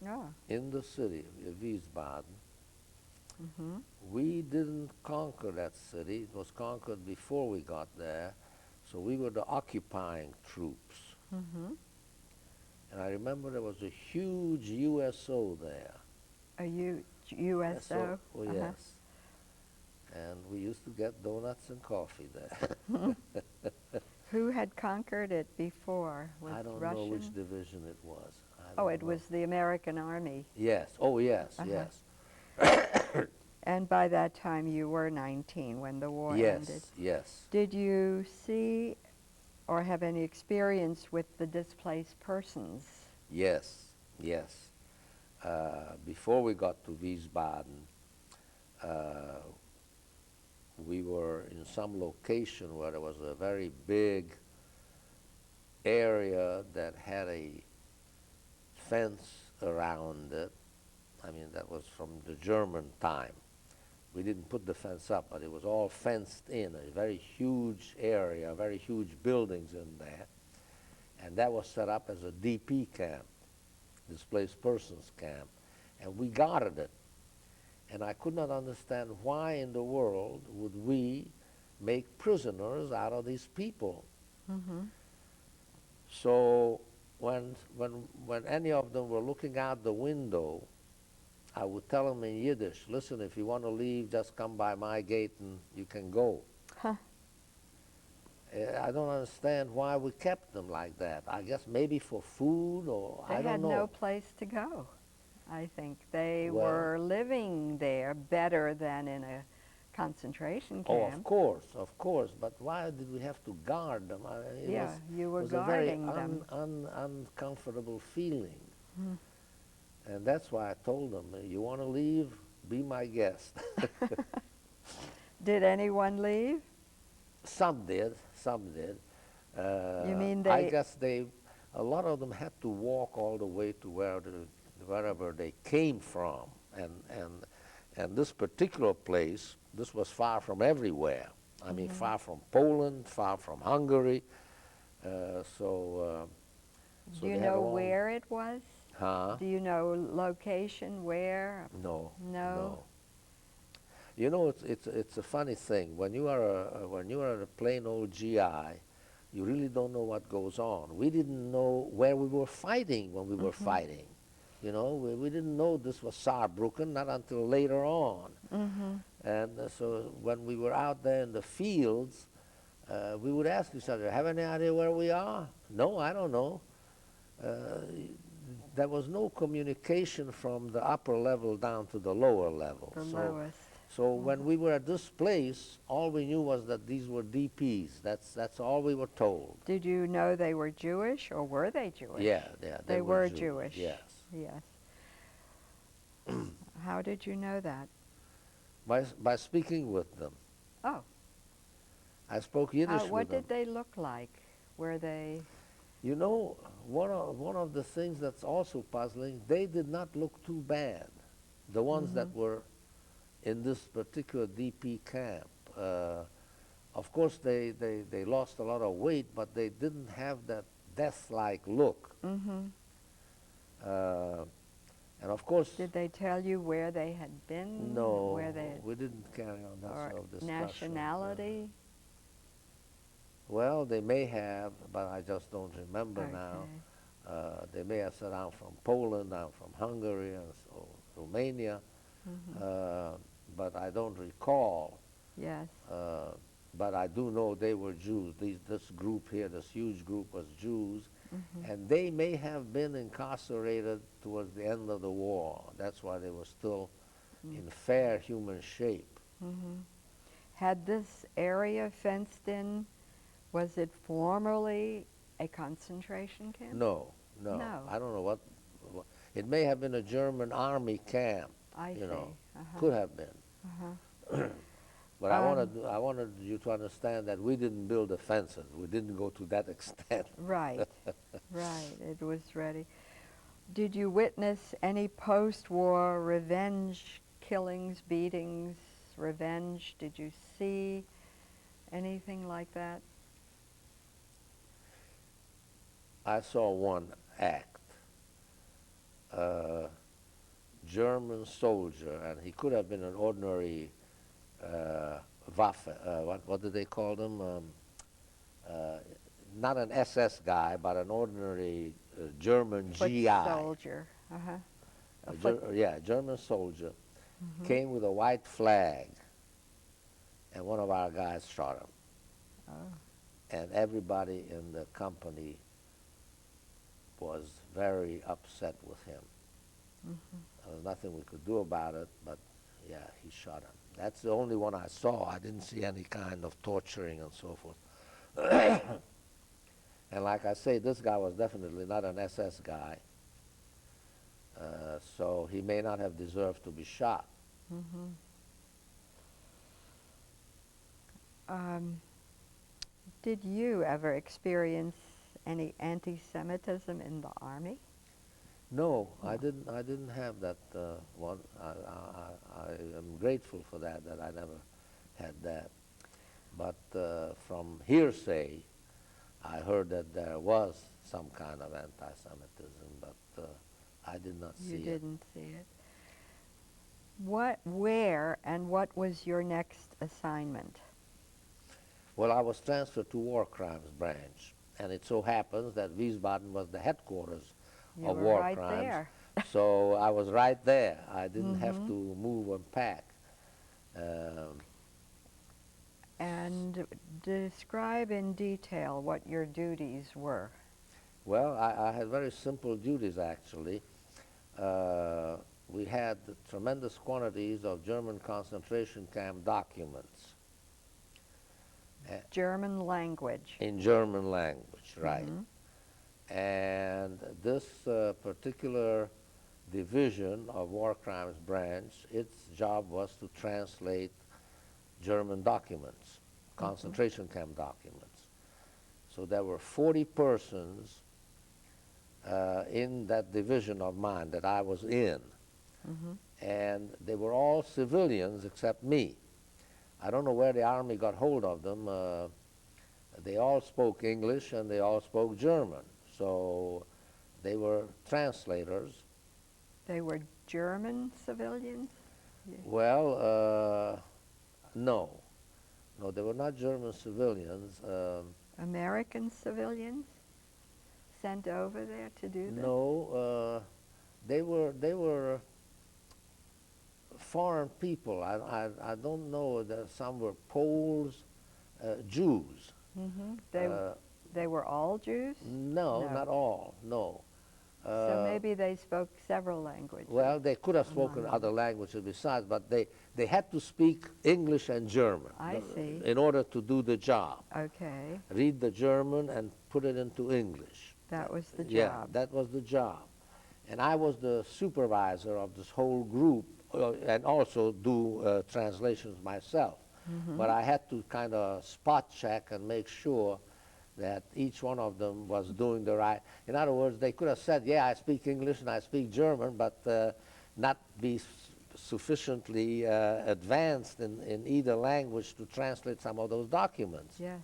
Speaker 1: Oh.
Speaker 2: In the city of Wiesbaden. We didn't conquer that city. It was conquered before we got there. So we were the occupying troops. And I remember there was a huge USO there.
Speaker 1: A USO?
Speaker 2: Oh, yes. And we used to get donuts and coffee there.
Speaker 1: Who had conquered it before?
Speaker 2: I don't
Speaker 1: Russian?
Speaker 2: know which division it was.
Speaker 1: It was the American Army.
Speaker 2: Yes. Oh, yes, yes.
Speaker 1: And by that time you were 19 when the war ended.
Speaker 2: Yes.
Speaker 1: Did you see or have any experience with the displaced persons?
Speaker 2: Yes. Before we got to Wiesbaden, we were in some location where there was a very big area that had a fence around it. I mean, that was from the German time. We didn't put the fence up, but it was all fenced in, a very huge area, very huge buildings in there. And that was set up as a DP camp, displaced persons camp. And we guarded it. And I could not understand why in the world would we make prisoners out of these people. So when any of them were looking out the window, I would tell them in Yiddish, listen, if you want to leave, just come by my gate and you can go. I don't understand why we kept them like that. I guess maybe for food or I don't know.
Speaker 1: They had no place to go, I think. They were living there better than in a concentration camp.
Speaker 2: Oh, of course. But why did we have to guard them?
Speaker 1: You were
Speaker 2: guarding
Speaker 1: them.
Speaker 2: It was a very uncomfortable feeling. And that's why I told them, you want to leave, be my guest.
Speaker 1: Did anyone leave?
Speaker 2: Some did.
Speaker 1: You mean
Speaker 2: I guess a lot of them had to walk all the way to wherever they came from. And this particular place, this was far from everywhere. I mean, far from Poland, far from Hungary. Do
Speaker 1: you know where it was?
Speaker 2: Huh?
Speaker 1: Do you know location where?
Speaker 2: No.
Speaker 1: No.
Speaker 2: You know, it's a funny thing. When you are a plain old GI, you really don't know what goes on. We didn't know where we were fighting when we were fighting. You know, we didn't know this was Saarbrücken, not until later on. And so when we were out there in the fields, we would ask each other, have any idea where we are? No, I don't know. There was no communication from the upper level down to the lower level.
Speaker 1: The lowest.
Speaker 2: So when we were at this place, all we knew was that these were DPs. That's all we were told.
Speaker 1: Did you know they were Jewish, or were they Jewish?
Speaker 2: Yeah,
Speaker 1: they were Jewish.
Speaker 2: Yes.
Speaker 1: Yes. How did you know that?
Speaker 2: By speaking with them.
Speaker 1: Oh.
Speaker 2: I spoke Yiddish with them.
Speaker 1: What did they look like? Were they?
Speaker 2: You know, one of the things that's also puzzling, they did not look too bad. The ones that were in this particular DP camp. Of course, they lost a lot of weight, but they didn't have that death-like look. And of course...
Speaker 1: Did they tell you where they had been?
Speaker 2: No, we didn't carry on that sort of discussion.
Speaker 1: Nationality?
Speaker 2: Well, they may have, but I just don't remember now. They may have said, I'm from Poland, I'm from Hungary, and so Romania, but I don't recall.
Speaker 1: Yes.
Speaker 2: But I do know they were Jews. This group here, this huge group, was Jews, and they may have been incarcerated towards the end of the war. That's why they were still in fair human shape.
Speaker 1: Had this area fenced in? Was it formerly a concentration camp?
Speaker 2: No, no.
Speaker 1: No.
Speaker 2: I don't know what it may have been a German army camp.
Speaker 1: I
Speaker 2: you
Speaker 1: see.
Speaker 2: know,
Speaker 1: Uh-huh.
Speaker 2: could have been.
Speaker 1: Uh-huh.
Speaker 2: But I wanted you to understand that we didn't build the fences. We didn't go to that extent.
Speaker 1: Right, right. It was ready. Did you witness any post-war revenge killings, beatings, revenge? Did you see anything like that?
Speaker 2: I saw one act. A German soldier, and he could have been an ordinary Waffe. What do they call them? Uh, Not an SS guy, but an ordinary German
Speaker 1: Foot
Speaker 2: GI.
Speaker 1: soldier. Uh-huh.
Speaker 2: Yeah, German soldier
Speaker 1: Mm-hmm.
Speaker 2: came with a white flag, and one of our guys shot him.
Speaker 1: Oh.
Speaker 2: And everybody in the company was very upset with him.
Speaker 1: Mm-hmm.
Speaker 2: There was nothing we could do about it, but yeah, he shot him. That's the only one I saw. I didn't see any kind of torturing and so forth. And like I say, this guy was definitely not an SS guy, so he may not have deserved to be shot.
Speaker 1: Mm-hmm. Did you ever experience any anti-Semitism in the Army?
Speaker 2: No, I didn't have that one. I am grateful for that I never had that. But from hearsay, I heard that there was some kind of anti-Semitism, but I did not see it.
Speaker 1: You didn't see it. Where, and what was your next assignment?
Speaker 2: Well, I was transferred to War Crimes Branch, and it so happens that Wiesbaden was the headquarters of
Speaker 1: were
Speaker 2: War
Speaker 1: right
Speaker 2: Crimes.
Speaker 1: There.
Speaker 2: So I was right there. I didn't have
Speaker 1: Mm-hmm.
Speaker 2: to move and pack.
Speaker 1: And describe in detail what your duties were.
Speaker 2: Well, I had very simple duties, actually. We had tremendous quantities of German concentration camp documents.
Speaker 1: German language.
Speaker 2: In German language, right.
Speaker 1: Mm-hmm.
Speaker 2: And this particular division of War Crimes Branch, its job was to translate German documents, concentration camp documents. So there were 40 persons in that division of mine that I was in.
Speaker 1: Mm-hmm.
Speaker 2: And they were all civilians except me. I don't know where the Army got hold of them. They all spoke English and they all spoke German. So they were translators.
Speaker 1: They were German civilians? Yeah.
Speaker 2: Well, no. No, they were not German civilians.
Speaker 1: American civilians sent over there to do this?
Speaker 2: No, they were foreign people. I don't know that some were Poles, Jews.
Speaker 1: Mm-hmm. They were all Jews?
Speaker 2: No, not all. No.
Speaker 1: So maybe they spoke several languages.
Speaker 2: Well, they could have spoken other languages besides, but they had to speak English and German.
Speaker 1: I see.
Speaker 2: In order to do the job.
Speaker 1: Okay.
Speaker 2: Read the German and put it into English.
Speaker 1: That was the job.
Speaker 2: Yeah, that was the job. And I was the supervisor of this whole group and also do translations myself.
Speaker 1: Mm-hmm.
Speaker 2: But I had to kind of spot check and make sure that each one of them was doing the right. In other words, they could have said, yeah, I speak English and I speak German, but not be sufficiently advanced in either language to translate some of those documents.
Speaker 1: Yes.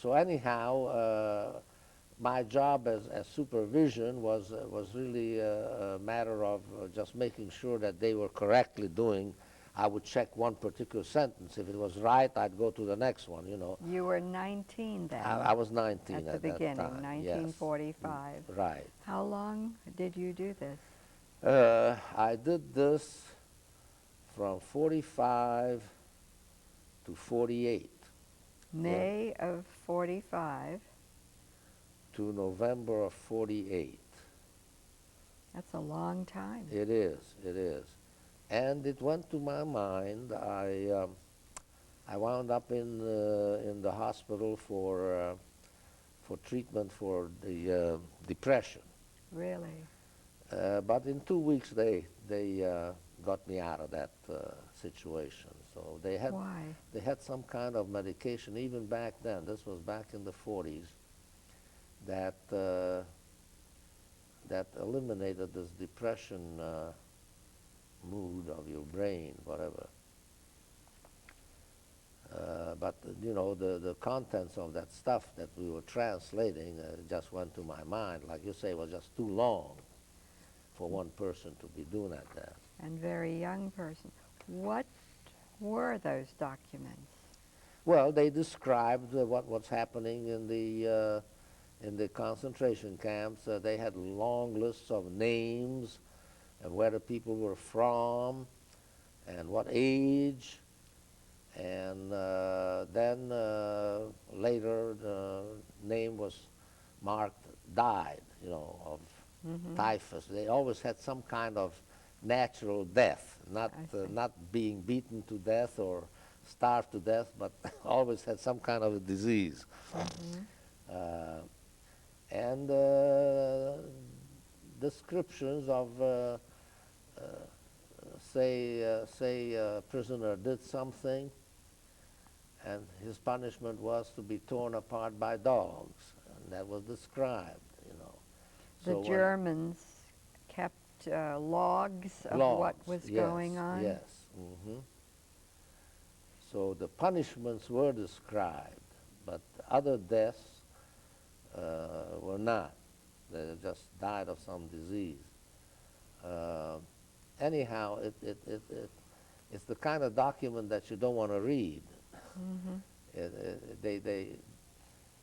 Speaker 2: So anyhow, my job as supervision was really a matter of just making sure that they were correctly doing. I would check one particular sentence. If it was right, I'd go to the next one, you know.
Speaker 1: You were 19 then?
Speaker 2: I was 19
Speaker 1: at the
Speaker 2: that
Speaker 1: beginning,
Speaker 2: time.
Speaker 1: 1945.
Speaker 2: Yes. Right.
Speaker 1: How long did you do this?
Speaker 2: I did this from 45 to 48.
Speaker 1: May of 45.
Speaker 2: To November of 48.
Speaker 1: That's a long time.
Speaker 2: It is, it is. And it went to my mind. I wound up in the hospital for for treatment for the depression.
Speaker 1: Really?
Speaker 2: But in 2 weeks, they got me out of that situation. So
Speaker 1: Why?
Speaker 2: they had some kind of medication even back then. This was back in the 40s that that eliminated this depression mood of your brain, whatever. But you know, the contents of that stuff that we were translating just went to my mind. Like you say, it was just too long for one person to be doing that.
Speaker 1: And very young person. What were those documents?
Speaker 2: Well, they described what was happening in the concentration camps. They had long lists of names and where the people were from and what age. And then later the name was marked died, you know, of typhus. They always had some kind of natural death, not being beaten to death or starved to death, but always had some kind of a disease. And descriptions of say a prisoner did something and his punishment was to be torn apart by dogs, and that was described, you know.
Speaker 1: The Germans kept logs of what was going on?
Speaker 2: Yes. So the punishments were described, but other deaths were not. They just died of some disease. Anyhow, it's the kind of document that you don't want to read. They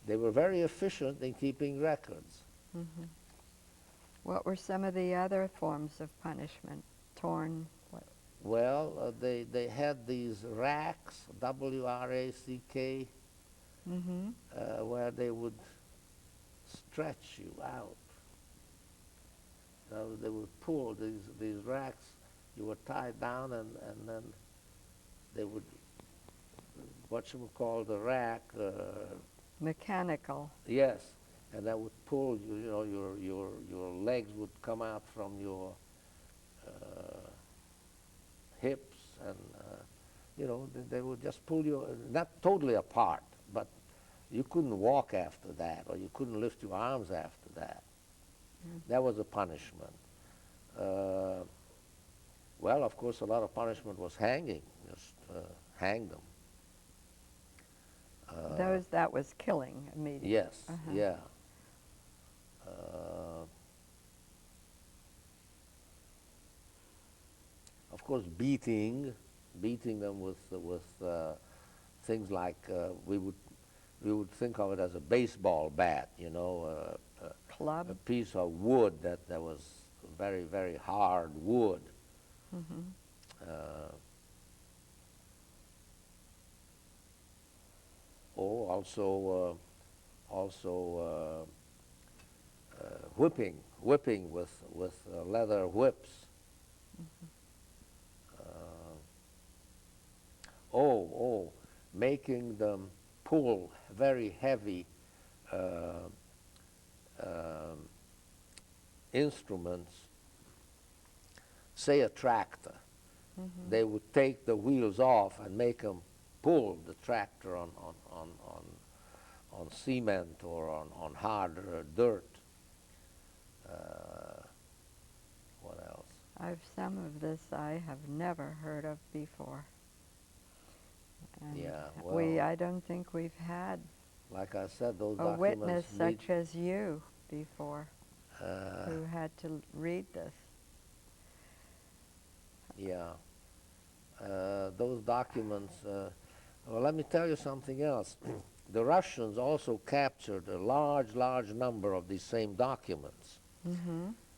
Speaker 2: were very efficient in keeping records.
Speaker 1: What were some of the other forms of punishment? Torn? What?
Speaker 2: Well, they had these racks, W-R-A-C-K, where they would stretch you out. They would pull these racks. You were tied down, and then they would, what you would call the rack.
Speaker 1: Mechanical.
Speaker 2: Yes, and that would pull you. You know, your legs would come out from your hips, and you know, they would just pull you, not totally apart, but you couldn't walk after that, or you couldn't lift your arms after that. That was a punishment. Well, of course, a lot of punishment was hanging. Just hang them.
Speaker 1: That was killing immediately.
Speaker 2: Yes, yeah. Of course, beating them with things like we would think of it as a baseball bat, you know,
Speaker 1: Club.
Speaker 2: a piece of wood that was very, very hard wood. Also whipping with leather whips. Making them pull very heavy instruments, say a tractor. They would take the wheels off and make them pull the tractor on cement or on hard dirt. What else?
Speaker 1: Some of this I have never heard of before. And
Speaker 2: yeah, well,
Speaker 1: I don't think we've had
Speaker 2: like I said, those
Speaker 1: a
Speaker 2: documents
Speaker 1: witness such as you before who had to read this.
Speaker 2: Yeah. Those documents, well, let me tell you something else. The Russians also captured a large number of these same documents.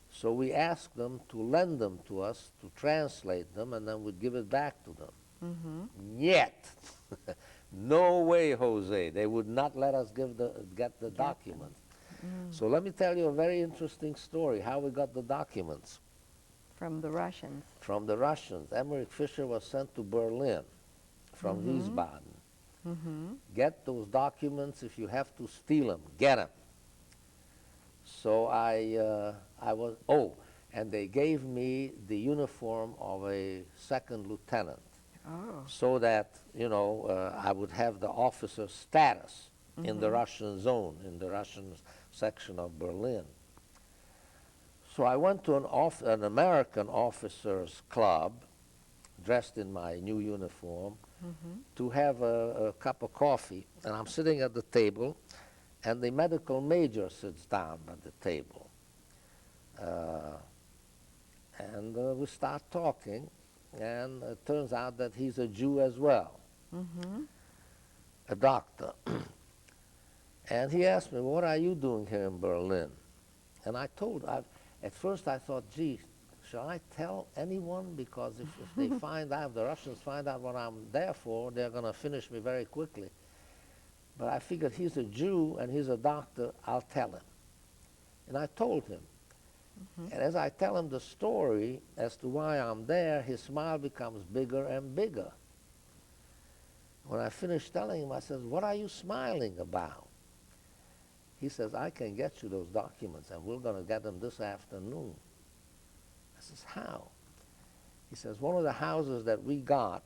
Speaker 2: So we asked them to lend them to us, to translate them, and then we'd give it back to them. Yet, no way, Jose. They would not let us get the documents. So let me tell you a very interesting story, how we got the documents.
Speaker 1: From the Russians?
Speaker 2: From the Russians. Emeric Fischer was sent to Berlin from Wiesbaden. Get those documents. If you have to steal them, get them. So I was, oh, and they gave me the uniform of a second lieutenant.
Speaker 1: Oh.
Speaker 2: So that, you know, I would have the officer status in the Russian zone, in the Russian section of Berlin. So I went to an American officers' club, dressed in my new uniform, to have a cup of coffee. And I'm sitting at the table, and the medical major sits down at the table. And we start talking, and it turns out that he's a Jew as well, a doctor. And he asked me, what are you doing here in Berlin? And I told, at first I thought, gee, shall I tell anyone? Because if they find out, the Russians find out what I'm there for, they're going to finish me very quickly. But I figured he's a Jew and he's a doctor, I'll tell him. And I told him. And as I tell him the story as to why I'm there, his smile becomes bigger and bigger. When I finished telling him, I said, what are you smiling about? He says, I can get you those documents, and we're going to get them this afternoon. I says, how? He says, one of the houses that we got,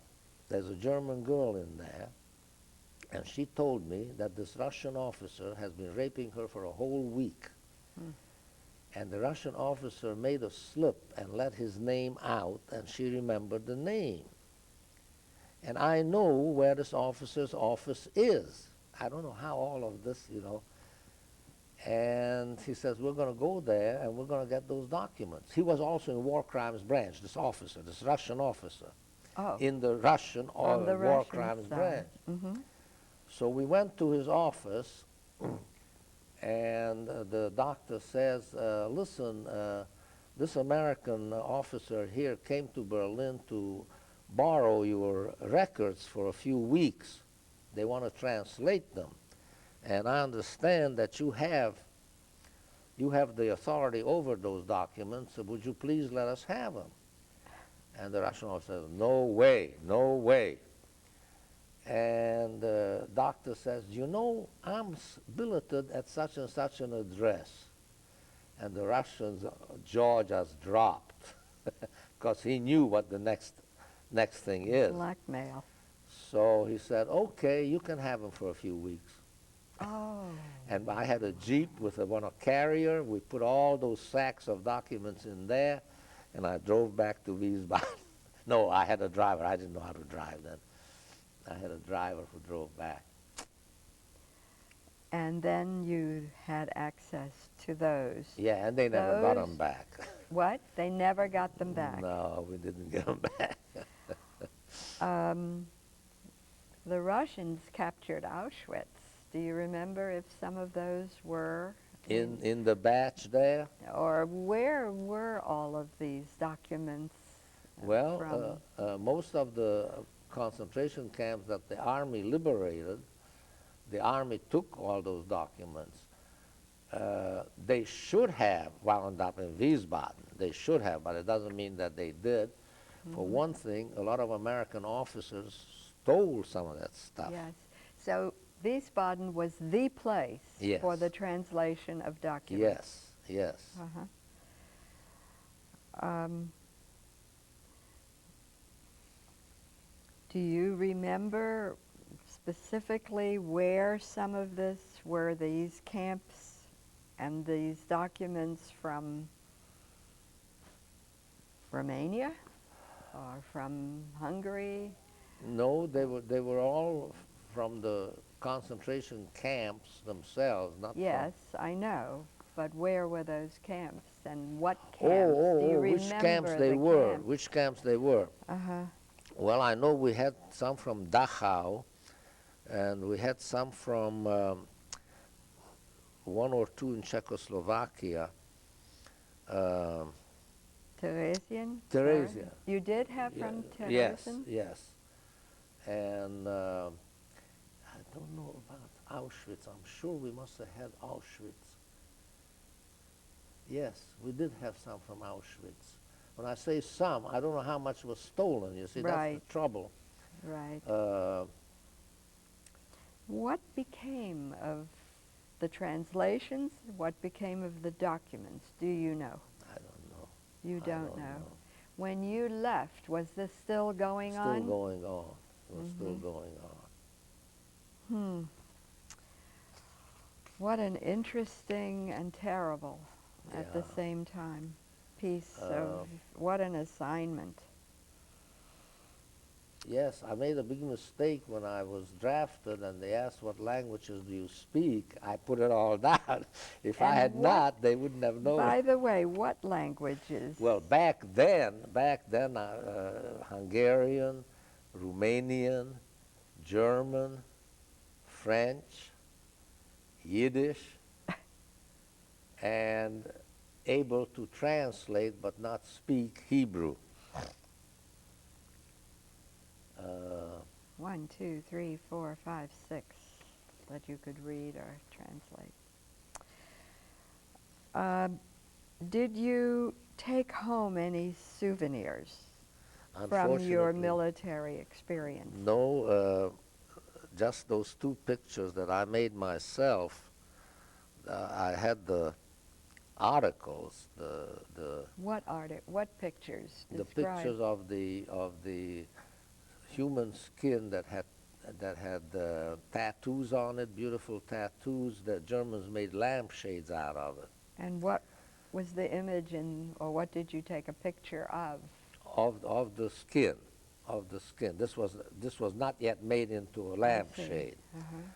Speaker 2: there's a German girl in there, and she told me that this Russian officer has been raping her for a whole week. And the Russian officer made a slip and let his name out, and she remembered the name. And I know where this officer's office is. I don't know how all of this, you know. And he says, we're going to go there, and we're going to get those documents. He was also in War Crimes Branch, this officer, this Russian officer, in the Russian War Crimes Branch. So we went to his office, and the doctor says, listen, this American officer here came to Berlin to borrow your records for a few weeks. They want to translate them. And I understand that you have the authority over those documents, so would you please let us have them? And the Russian officer says, no way, no way. And the doctor says, you know, I'm billeted at such and such an address. And the Russian's jaw just dropped because he knew what the next thing is.
Speaker 1: Blackmail.
Speaker 2: So he said, okay, you can have them for a few weeks.
Speaker 1: Oh.
Speaker 2: And I had a Jeep with a carrier. We put all those sacks of documents in there, and I drove back to Wiesbaden. No, I had a driver. I didn't know how to drive then. I had a driver who drove back.
Speaker 1: And then you had access to those.
Speaker 2: Yeah, and they never got them back.
Speaker 1: What? They never got them back?
Speaker 2: No, we didn't get them back.
Speaker 1: The Russians captured Auschwitz. Do you remember if some of those were?
Speaker 2: In the batch there?
Speaker 1: Or where were all of these documents
Speaker 2: Well, most of the concentration camps that the army liberated, the army took all those documents. They should have wound up in Wiesbaden. They should have, but it doesn't mean that they did. For one thing, a lot of American officers stole some of that stuff.
Speaker 1: Yes. So Wiesbaden was the place
Speaker 2: Yes.
Speaker 1: for the translation of documents.
Speaker 2: Yes, yes.
Speaker 1: Do you remember specifically where some of this were, these camps and these documents from Romania or from Hungary?
Speaker 2: No, they were all from the concentration camps themselves, not
Speaker 1: Yes, I know. But where were those camps and what camps? Do you remember
Speaker 2: which camps they were? Which camps they were? Well, I know we had some from Dachau, and we had some from one or two in Czechoslovakia.
Speaker 1: Theresian?
Speaker 2: Theresia.
Speaker 1: You did have from Theresian?
Speaker 2: Yes, yes. And I don't know about Auschwitz. I'm sure we must have had Auschwitz. Yes, we did have some from Auschwitz. When I say some, I don't know how much was stolen. You see,
Speaker 1: Right.
Speaker 2: that's the trouble.
Speaker 1: Right. What became of the translations? What became of the documents? Do you know?
Speaker 2: I don't know.
Speaker 1: You
Speaker 2: I
Speaker 1: don't know. When you left, was this still going on?
Speaker 2: Still going on. It was still going on.
Speaker 1: What an interesting and terrible at the same time piece of what an assignment.
Speaker 2: Yes, I made a big mistake when I was drafted and they asked what languages do you speak. I put it all down. If I had not, they wouldn't have known.
Speaker 1: By the way, what languages?
Speaker 2: Well, back then, Hungarian, Romanian, German, French, Yiddish, and able to translate but not speak Hebrew.
Speaker 1: 1, 2, 3, 4, 5, 6 that you could read or translate. Did you take home any souvenirs from your military experience?
Speaker 2: No, just those 2 pictures that I made myself. I had the articles,
Speaker 1: What pictures?
Speaker 2: The pictures of the human skin that had tattoos on it, beautiful tattoos. The Germans made lampshades out of it.
Speaker 1: And what was the image or what did you take a picture of?
Speaker 2: Of the skin, This was not yet made into a lampshade.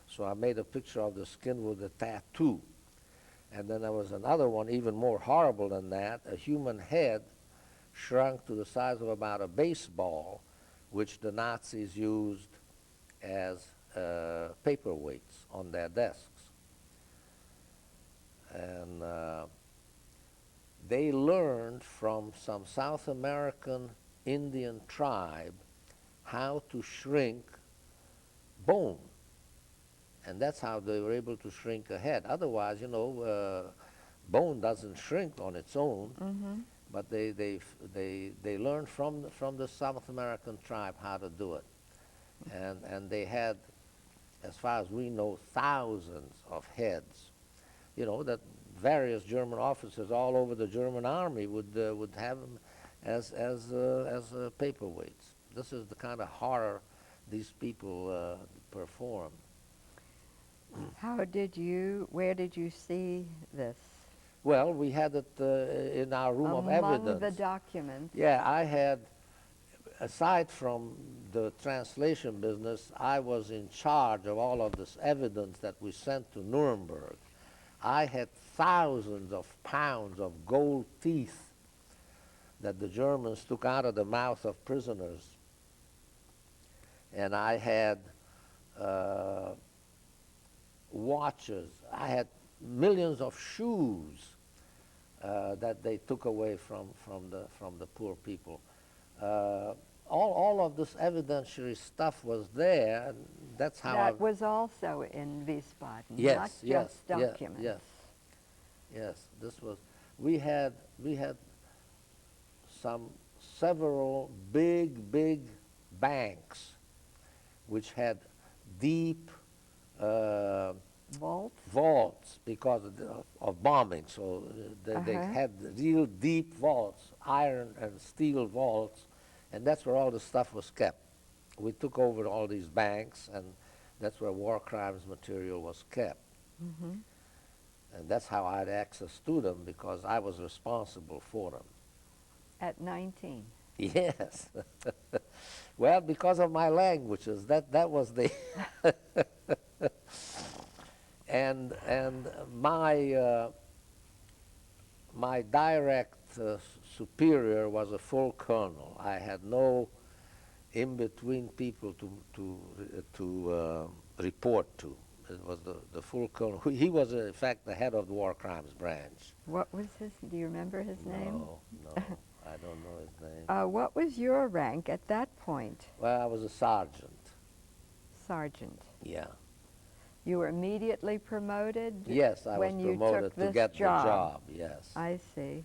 Speaker 2: So I made a picture of the skin with a tattoo. And then there was another one even more horrible than that, a human head shrunk to the size of about a baseball, which the Nazis used as paperweights on their desks. And they learned from some South American Indian tribe how to shrink bone. And that's how they were able to shrink a head. Otherwise, bone doesn't shrink on its own. But they learned from the South American tribe how to do it. And they had, as far as we know, thousands of heads. That various German officers all over the German army would have them as paperweights. This is the kind of horror these people perform.
Speaker 1: Where did you see this?
Speaker 2: Well, we had it in our room of evidence.
Speaker 1: Among the documents.
Speaker 2: Yeah, I had, aside from the translation business, I was in charge of all of this evidence that we sent to Nuremberg. I had thousands of pounds of gold teeth that the Germans took out of the mouth of prisoners. And I had watches. I had millions of shoes that they took away from the poor people. All of this evidentiary stuff was there, and that's how
Speaker 1: that was also in Wiesbaden,
Speaker 2: yes,
Speaker 1: not
Speaker 2: yes,
Speaker 1: just documents.
Speaker 2: Yes, this was. We had several big banks, which had deep vaults because of bombing. So they had real deep vaults, iron and steel vaults, and that's where all the stuff was kept. We took over all these banks, and that's where war crimes material was kept. And that's how I had access to them, because I was responsible for them.
Speaker 1: At 19?
Speaker 2: Yes. Well, because of my languages, that was the and my direct superior was a full colonel. I had no in-between people to report to. It was the full colonel. He was, in fact, the head of the war crimes branch.
Speaker 1: What was do you remember his name?
Speaker 2: No, I don't know his name.
Speaker 1: What was your rank at that point?
Speaker 2: Well, I was a sergeant.
Speaker 1: Sergeant.
Speaker 2: Yeah.
Speaker 1: You were immediately promoted?
Speaker 2: Yes, I was promoted to get the job, yes.
Speaker 1: I see.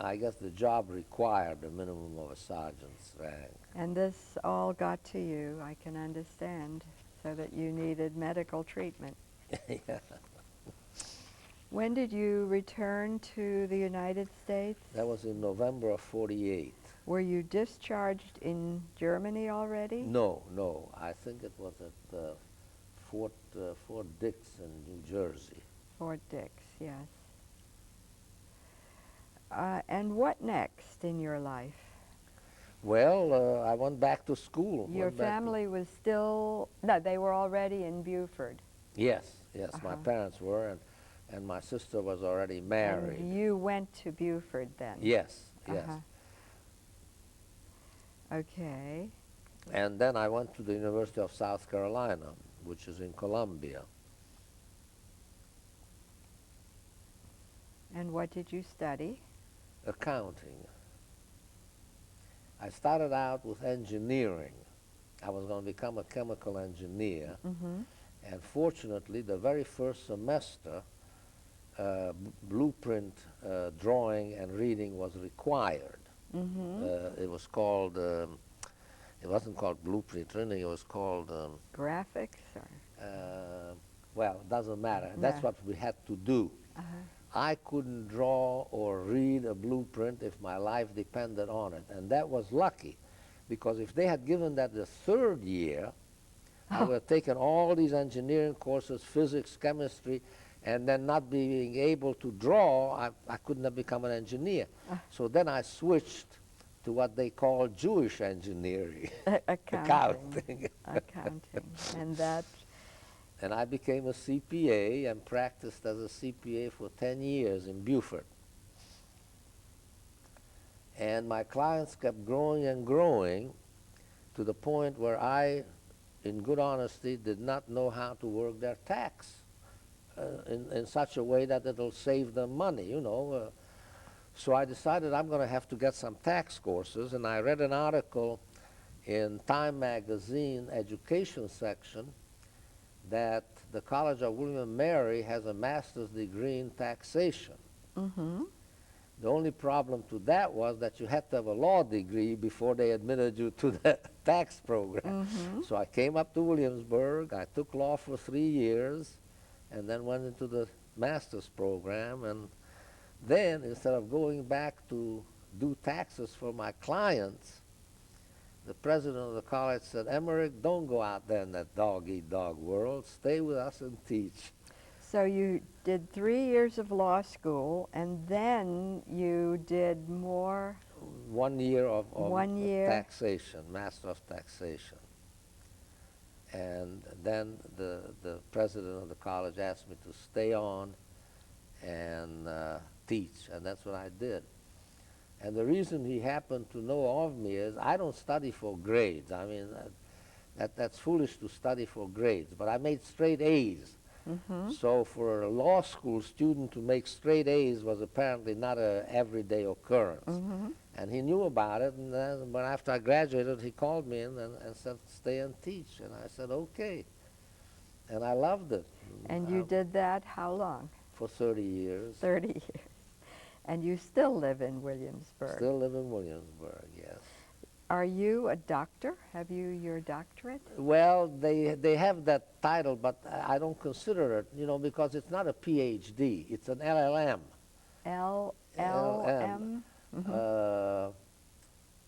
Speaker 2: I guess the job required the minimum of a sergeant's rank.
Speaker 1: And this all got to you, I can understand, so that you needed medical treatment.
Speaker 2: Yeah.
Speaker 1: When did you return to the United States?
Speaker 2: That was in November of '48.
Speaker 1: Were you discharged in Germany already?
Speaker 2: No, no. I think it was at Fort Dix in New Jersey.
Speaker 1: Fort Dix, yes. And what next in your life?
Speaker 2: Well, I went back to school.
Speaker 1: Your family was still, no, they were already in Beaufort.
Speaker 2: Yes, yes, my parents were, and my sister was already married.
Speaker 1: And you went to Beaufort then?
Speaker 2: Yes, yes.
Speaker 1: Okay.
Speaker 2: And then I went to the University of South Carolina, which is in Columbia.
Speaker 1: And what did you study?
Speaker 2: Accounting. I started out with engineering. I was going to become a chemical engineer. And fortunately, the very first semester, blueprint drawing and reading was required. It was called, it wasn't called blueprint reading, it was called...
Speaker 1: graphics? Or?
Speaker 2: Well, it doesn't matter. That's what we had to do. I couldn't draw or read a blueprint if my life depended on it. And that was lucky, because if they had given that the third year, I would have taken all these engineering courses, physics, chemistry, and then not being able to draw, I couldn't have become an engineer. So then I switched to what they call Jewish engineering.
Speaker 1: Accounting. Accounting. And that...
Speaker 2: And I became a CPA and practiced as a CPA for 10 years in Beaufort. And my clients kept growing and growing to the point where I, in good honesty, did not know how to work their tax in such a way that it'll save them money, you know. So I decided I'm going to have to get some tax courses, and I read an article in Time magazine education section that the College of William & Mary has a master's degree in taxation. The only problem to that was that you had to have a law degree before they admitted you to the tax program. So I came up to Williamsburg, I took law for 3 years, and then went into the master's program. And then, instead of going back to do taxes for my clients, the president of the college said, Emeric, don't go out there in that dog-eat-dog world. Stay with us and teach.
Speaker 1: So you did 3 years of law school, and then you did more...
Speaker 2: 1 year of
Speaker 1: 1 year.
Speaker 2: Taxation, Master of Taxation. And then the president of the college asked me to stay on and teach, and that's what I did. And the reason he happened to know of me is I don't study for grades. I mean, that's foolish to study for grades, but I made straight A's. So for a law school student to make straight A's was apparently not an everyday occurrence. And he knew about it, and then when after I graduated, he called me in and said, stay and teach. And I said, okay. And I loved it.
Speaker 1: And you did that how long?
Speaker 2: For 30 years.
Speaker 1: 30 years. And you still live in Williamsburg?
Speaker 2: Still live in Williamsburg, yes.
Speaker 1: Are you a doctor? Have you your doctorate?
Speaker 2: Well, they have that title, but I don't consider it, you know, because it's not a PhD. It's an LLM.
Speaker 1: LLM?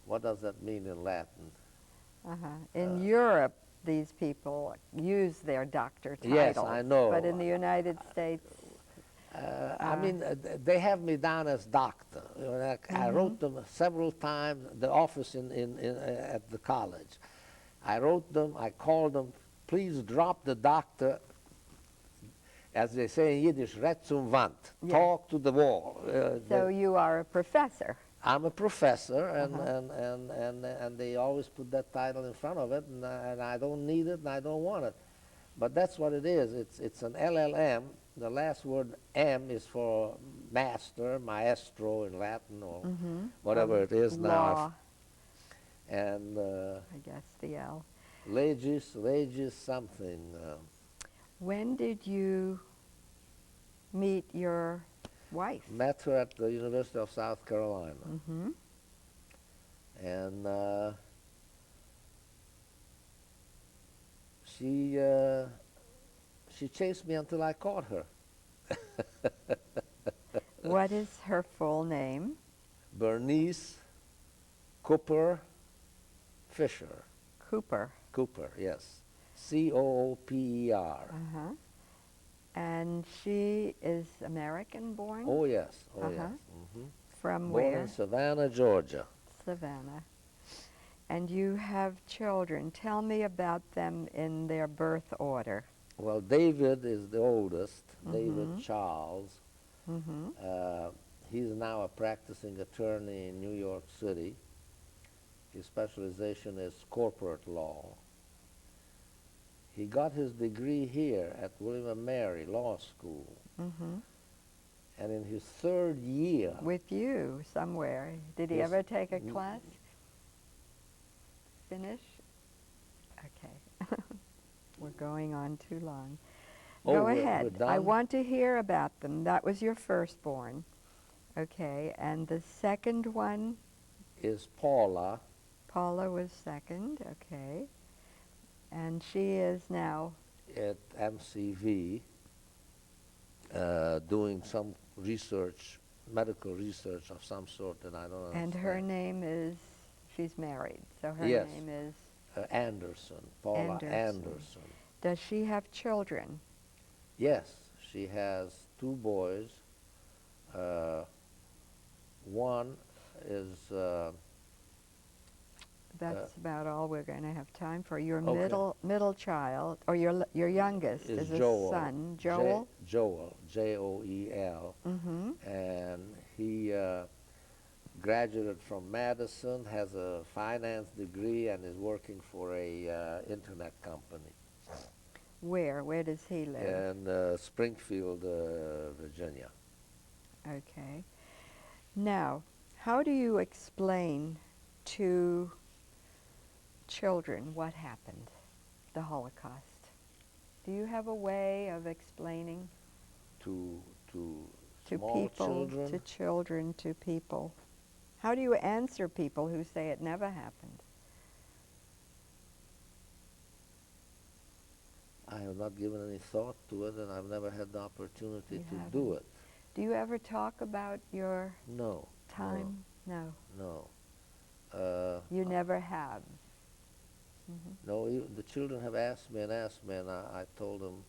Speaker 2: What does that mean in Latin?
Speaker 1: In Europe, these people use their doctor title.
Speaker 2: Yes, I know.
Speaker 1: But in the United States...
Speaker 2: I mean, they have me down as doctor. You know, I wrote them several times, the office at the college. I wrote them, I called them, please drop the doctor, as they say in Yiddish, red zum Wand, talk to the wall.
Speaker 1: So you are a professor.
Speaker 2: I'm a professor, and they always put that title in front of it, and I don't need it, and I don't want it. But that's what it is. It's an LLM. The last word M is for master, maestro in Latin, or whatever it is
Speaker 1: law.
Speaker 2: now. And
Speaker 1: I guess the L.
Speaker 2: Legis something.
Speaker 1: When did you meet your wife.
Speaker 2: Met her at the University of South Carolina.
Speaker 1: Mm-hmm.
Speaker 2: And she chased me until I caught her.
Speaker 1: What is her full name?
Speaker 2: Bernice Cooper Fischer.
Speaker 1: Cooper.
Speaker 2: Cooper, yes. Cooper.
Speaker 1: Uh-huh. And she is American born?
Speaker 2: Oh, yes. Oh,
Speaker 1: Uh-huh.
Speaker 2: yes. Mm-hmm.
Speaker 1: From
Speaker 2: Born
Speaker 1: where?
Speaker 2: in Savannah, Georgia.
Speaker 1: Savannah. And you have children. Tell me about them in their birth order.
Speaker 2: Well, David is the oldest,
Speaker 1: Mm-hmm.
Speaker 2: David Charles.
Speaker 1: Mm-hmm.
Speaker 2: He's now a practicing attorney in New York City. His specialization is corporate law. He got his degree here at William & Mary Law School.
Speaker 1: Mm-hmm.
Speaker 2: And in his third year...
Speaker 1: With you somewhere. Did he ever take a class? Finish? Okay. We're going on too long. Go ahead.
Speaker 2: We're done?
Speaker 1: I want to hear about them. That was your firstborn. Okay. And the second one?
Speaker 2: Is Paula.
Speaker 1: Paula was second. Okay. And she is now?
Speaker 2: At MCV, doing some research, medical research of some sort that I don't understand.
Speaker 1: And her name is, she's married, so her
Speaker 2: yes.
Speaker 1: name is?
Speaker 2: Anderson, Paula Anderson.
Speaker 1: Does she have children?
Speaker 2: Yes, she has two boys. One is...
Speaker 1: That's about all we're going to have time for. Your
Speaker 2: okay.
Speaker 1: middle child, or your youngest, is
Speaker 2: Joel.
Speaker 1: a son. Joel?
Speaker 2: Joel, Joel.
Speaker 1: Mm-hmm.
Speaker 2: And he graduated from Madison, has a finance degree, and is working for a internet company.
Speaker 1: Where? Where does he live?
Speaker 2: In Springfield, Virginia.
Speaker 1: Okay. Now, how do you explain to children what happened, the Holocaust? Do you have a way of explaining
Speaker 2: to
Speaker 1: people,
Speaker 2: children?
Speaker 1: to children, to people? How do you answer people who say it never happened?
Speaker 2: I have not given any thought to it, and I've never had the opportunity to do it.
Speaker 1: Do you ever talk about your time?
Speaker 2: No.
Speaker 1: You never have? Mm-hmm.
Speaker 2: No, the children have asked me, and I told them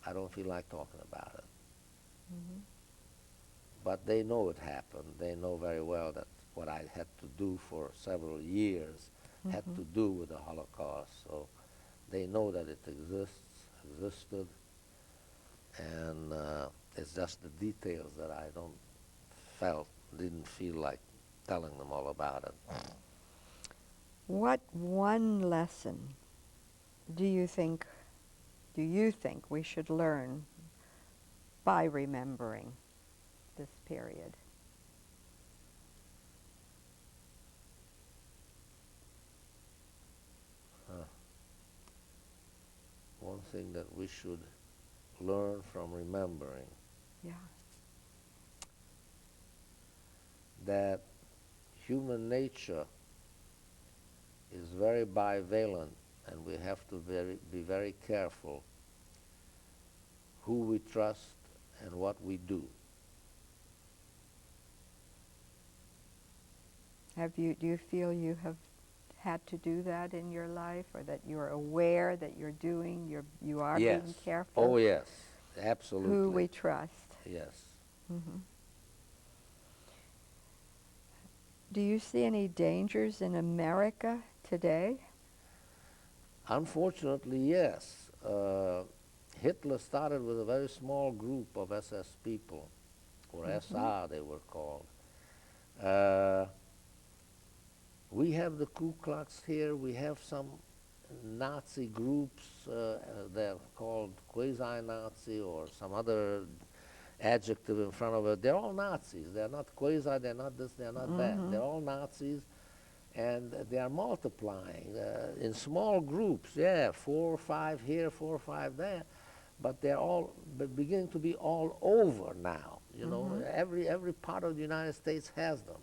Speaker 2: I don't feel like talking about it.
Speaker 1: Mm-hmm.
Speaker 2: But they know it happened. They know very well that what I had to do for several years had to do with the Holocaust. So they know that it existed, and it's just the details that I didn't feel like telling them all about it.
Speaker 1: What one lesson do you think we should learn by remembering this period?
Speaker 2: One thing that we should learn from remembering.
Speaker 1: Yeah.
Speaker 2: That human nature is very bivalent, and we have to be very careful who we trust and what we do.
Speaker 1: Do you feel you have had to do that in your life, or that you're aware that you are being careful?
Speaker 2: Oh, yes, absolutely.
Speaker 1: Who we trust.
Speaker 2: Yes.
Speaker 1: Mm-hmm. Do you see any dangers in America today?
Speaker 2: Unfortunately, yes. Hitler started with a very small group of SS people, or SR they were called. We have the Ku Klux here. We have some Nazi groups. They're called quasi-Nazi or some other adjective in front of it. They're all Nazis. They're not quasi, they're not this, they're not that. They're all Nazis, and they are multiplying in small groups. 4 or 5 here, 4 or 5 there, but they're all beginning to be all over now. You know, every part of the United States has them.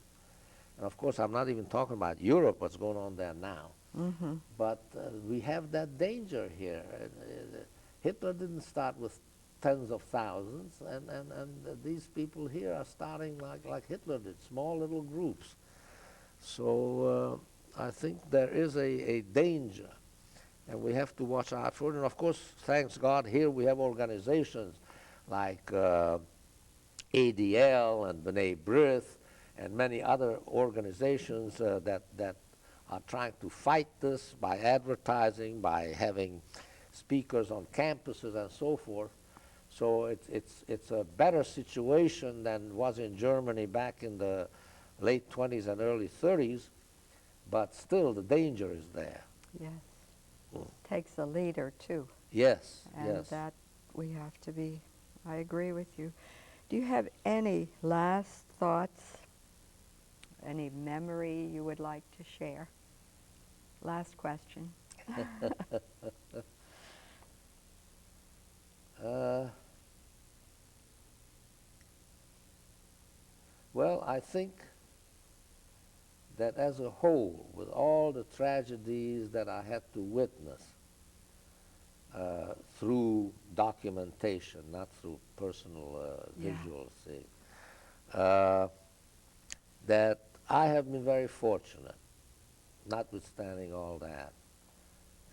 Speaker 2: And of course, I'm not even talking about Europe, what's going on there now. But we have that danger here. Hitler didn't start with tens of thousands, and these people here are starting like Hitler did, small little groups. So I think there is a danger, and we have to watch out for it. And of course, thanks God, here we have organizations like ADL and B'nai B'rith and many other organizations that are trying to fight this by advertising, by having speakers on campuses and so forth. So it's a better situation than was in Germany back in the late 20s and early 30s, but still the danger is there.
Speaker 1: Yes. Takes a leader too.
Speaker 2: Yes,
Speaker 1: and
Speaker 2: yes.
Speaker 1: that we have to be, I agree with you. Do you have any last thoughts, any memory you would like to share? Last question.
Speaker 2: Well, I think that as a whole, with all the tragedies that I had to witness through documentation, not through personal visual seeing, that I have been very fortunate, notwithstanding all that.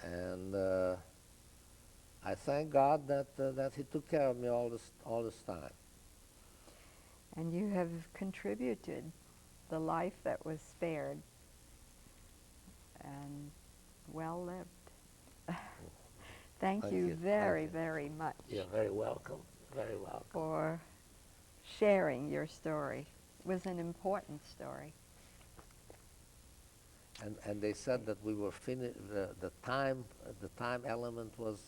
Speaker 2: And I thank God that He took care of me all this time.
Speaker 1: And you have contributed the life that was spared and well lived. Thank you very, very much.
Speaker 2: You're very welcome. Very welcome.
Speaker 1: For sharing your story. It was an important story.
Speaker 2: And they said that we were finished. The time element was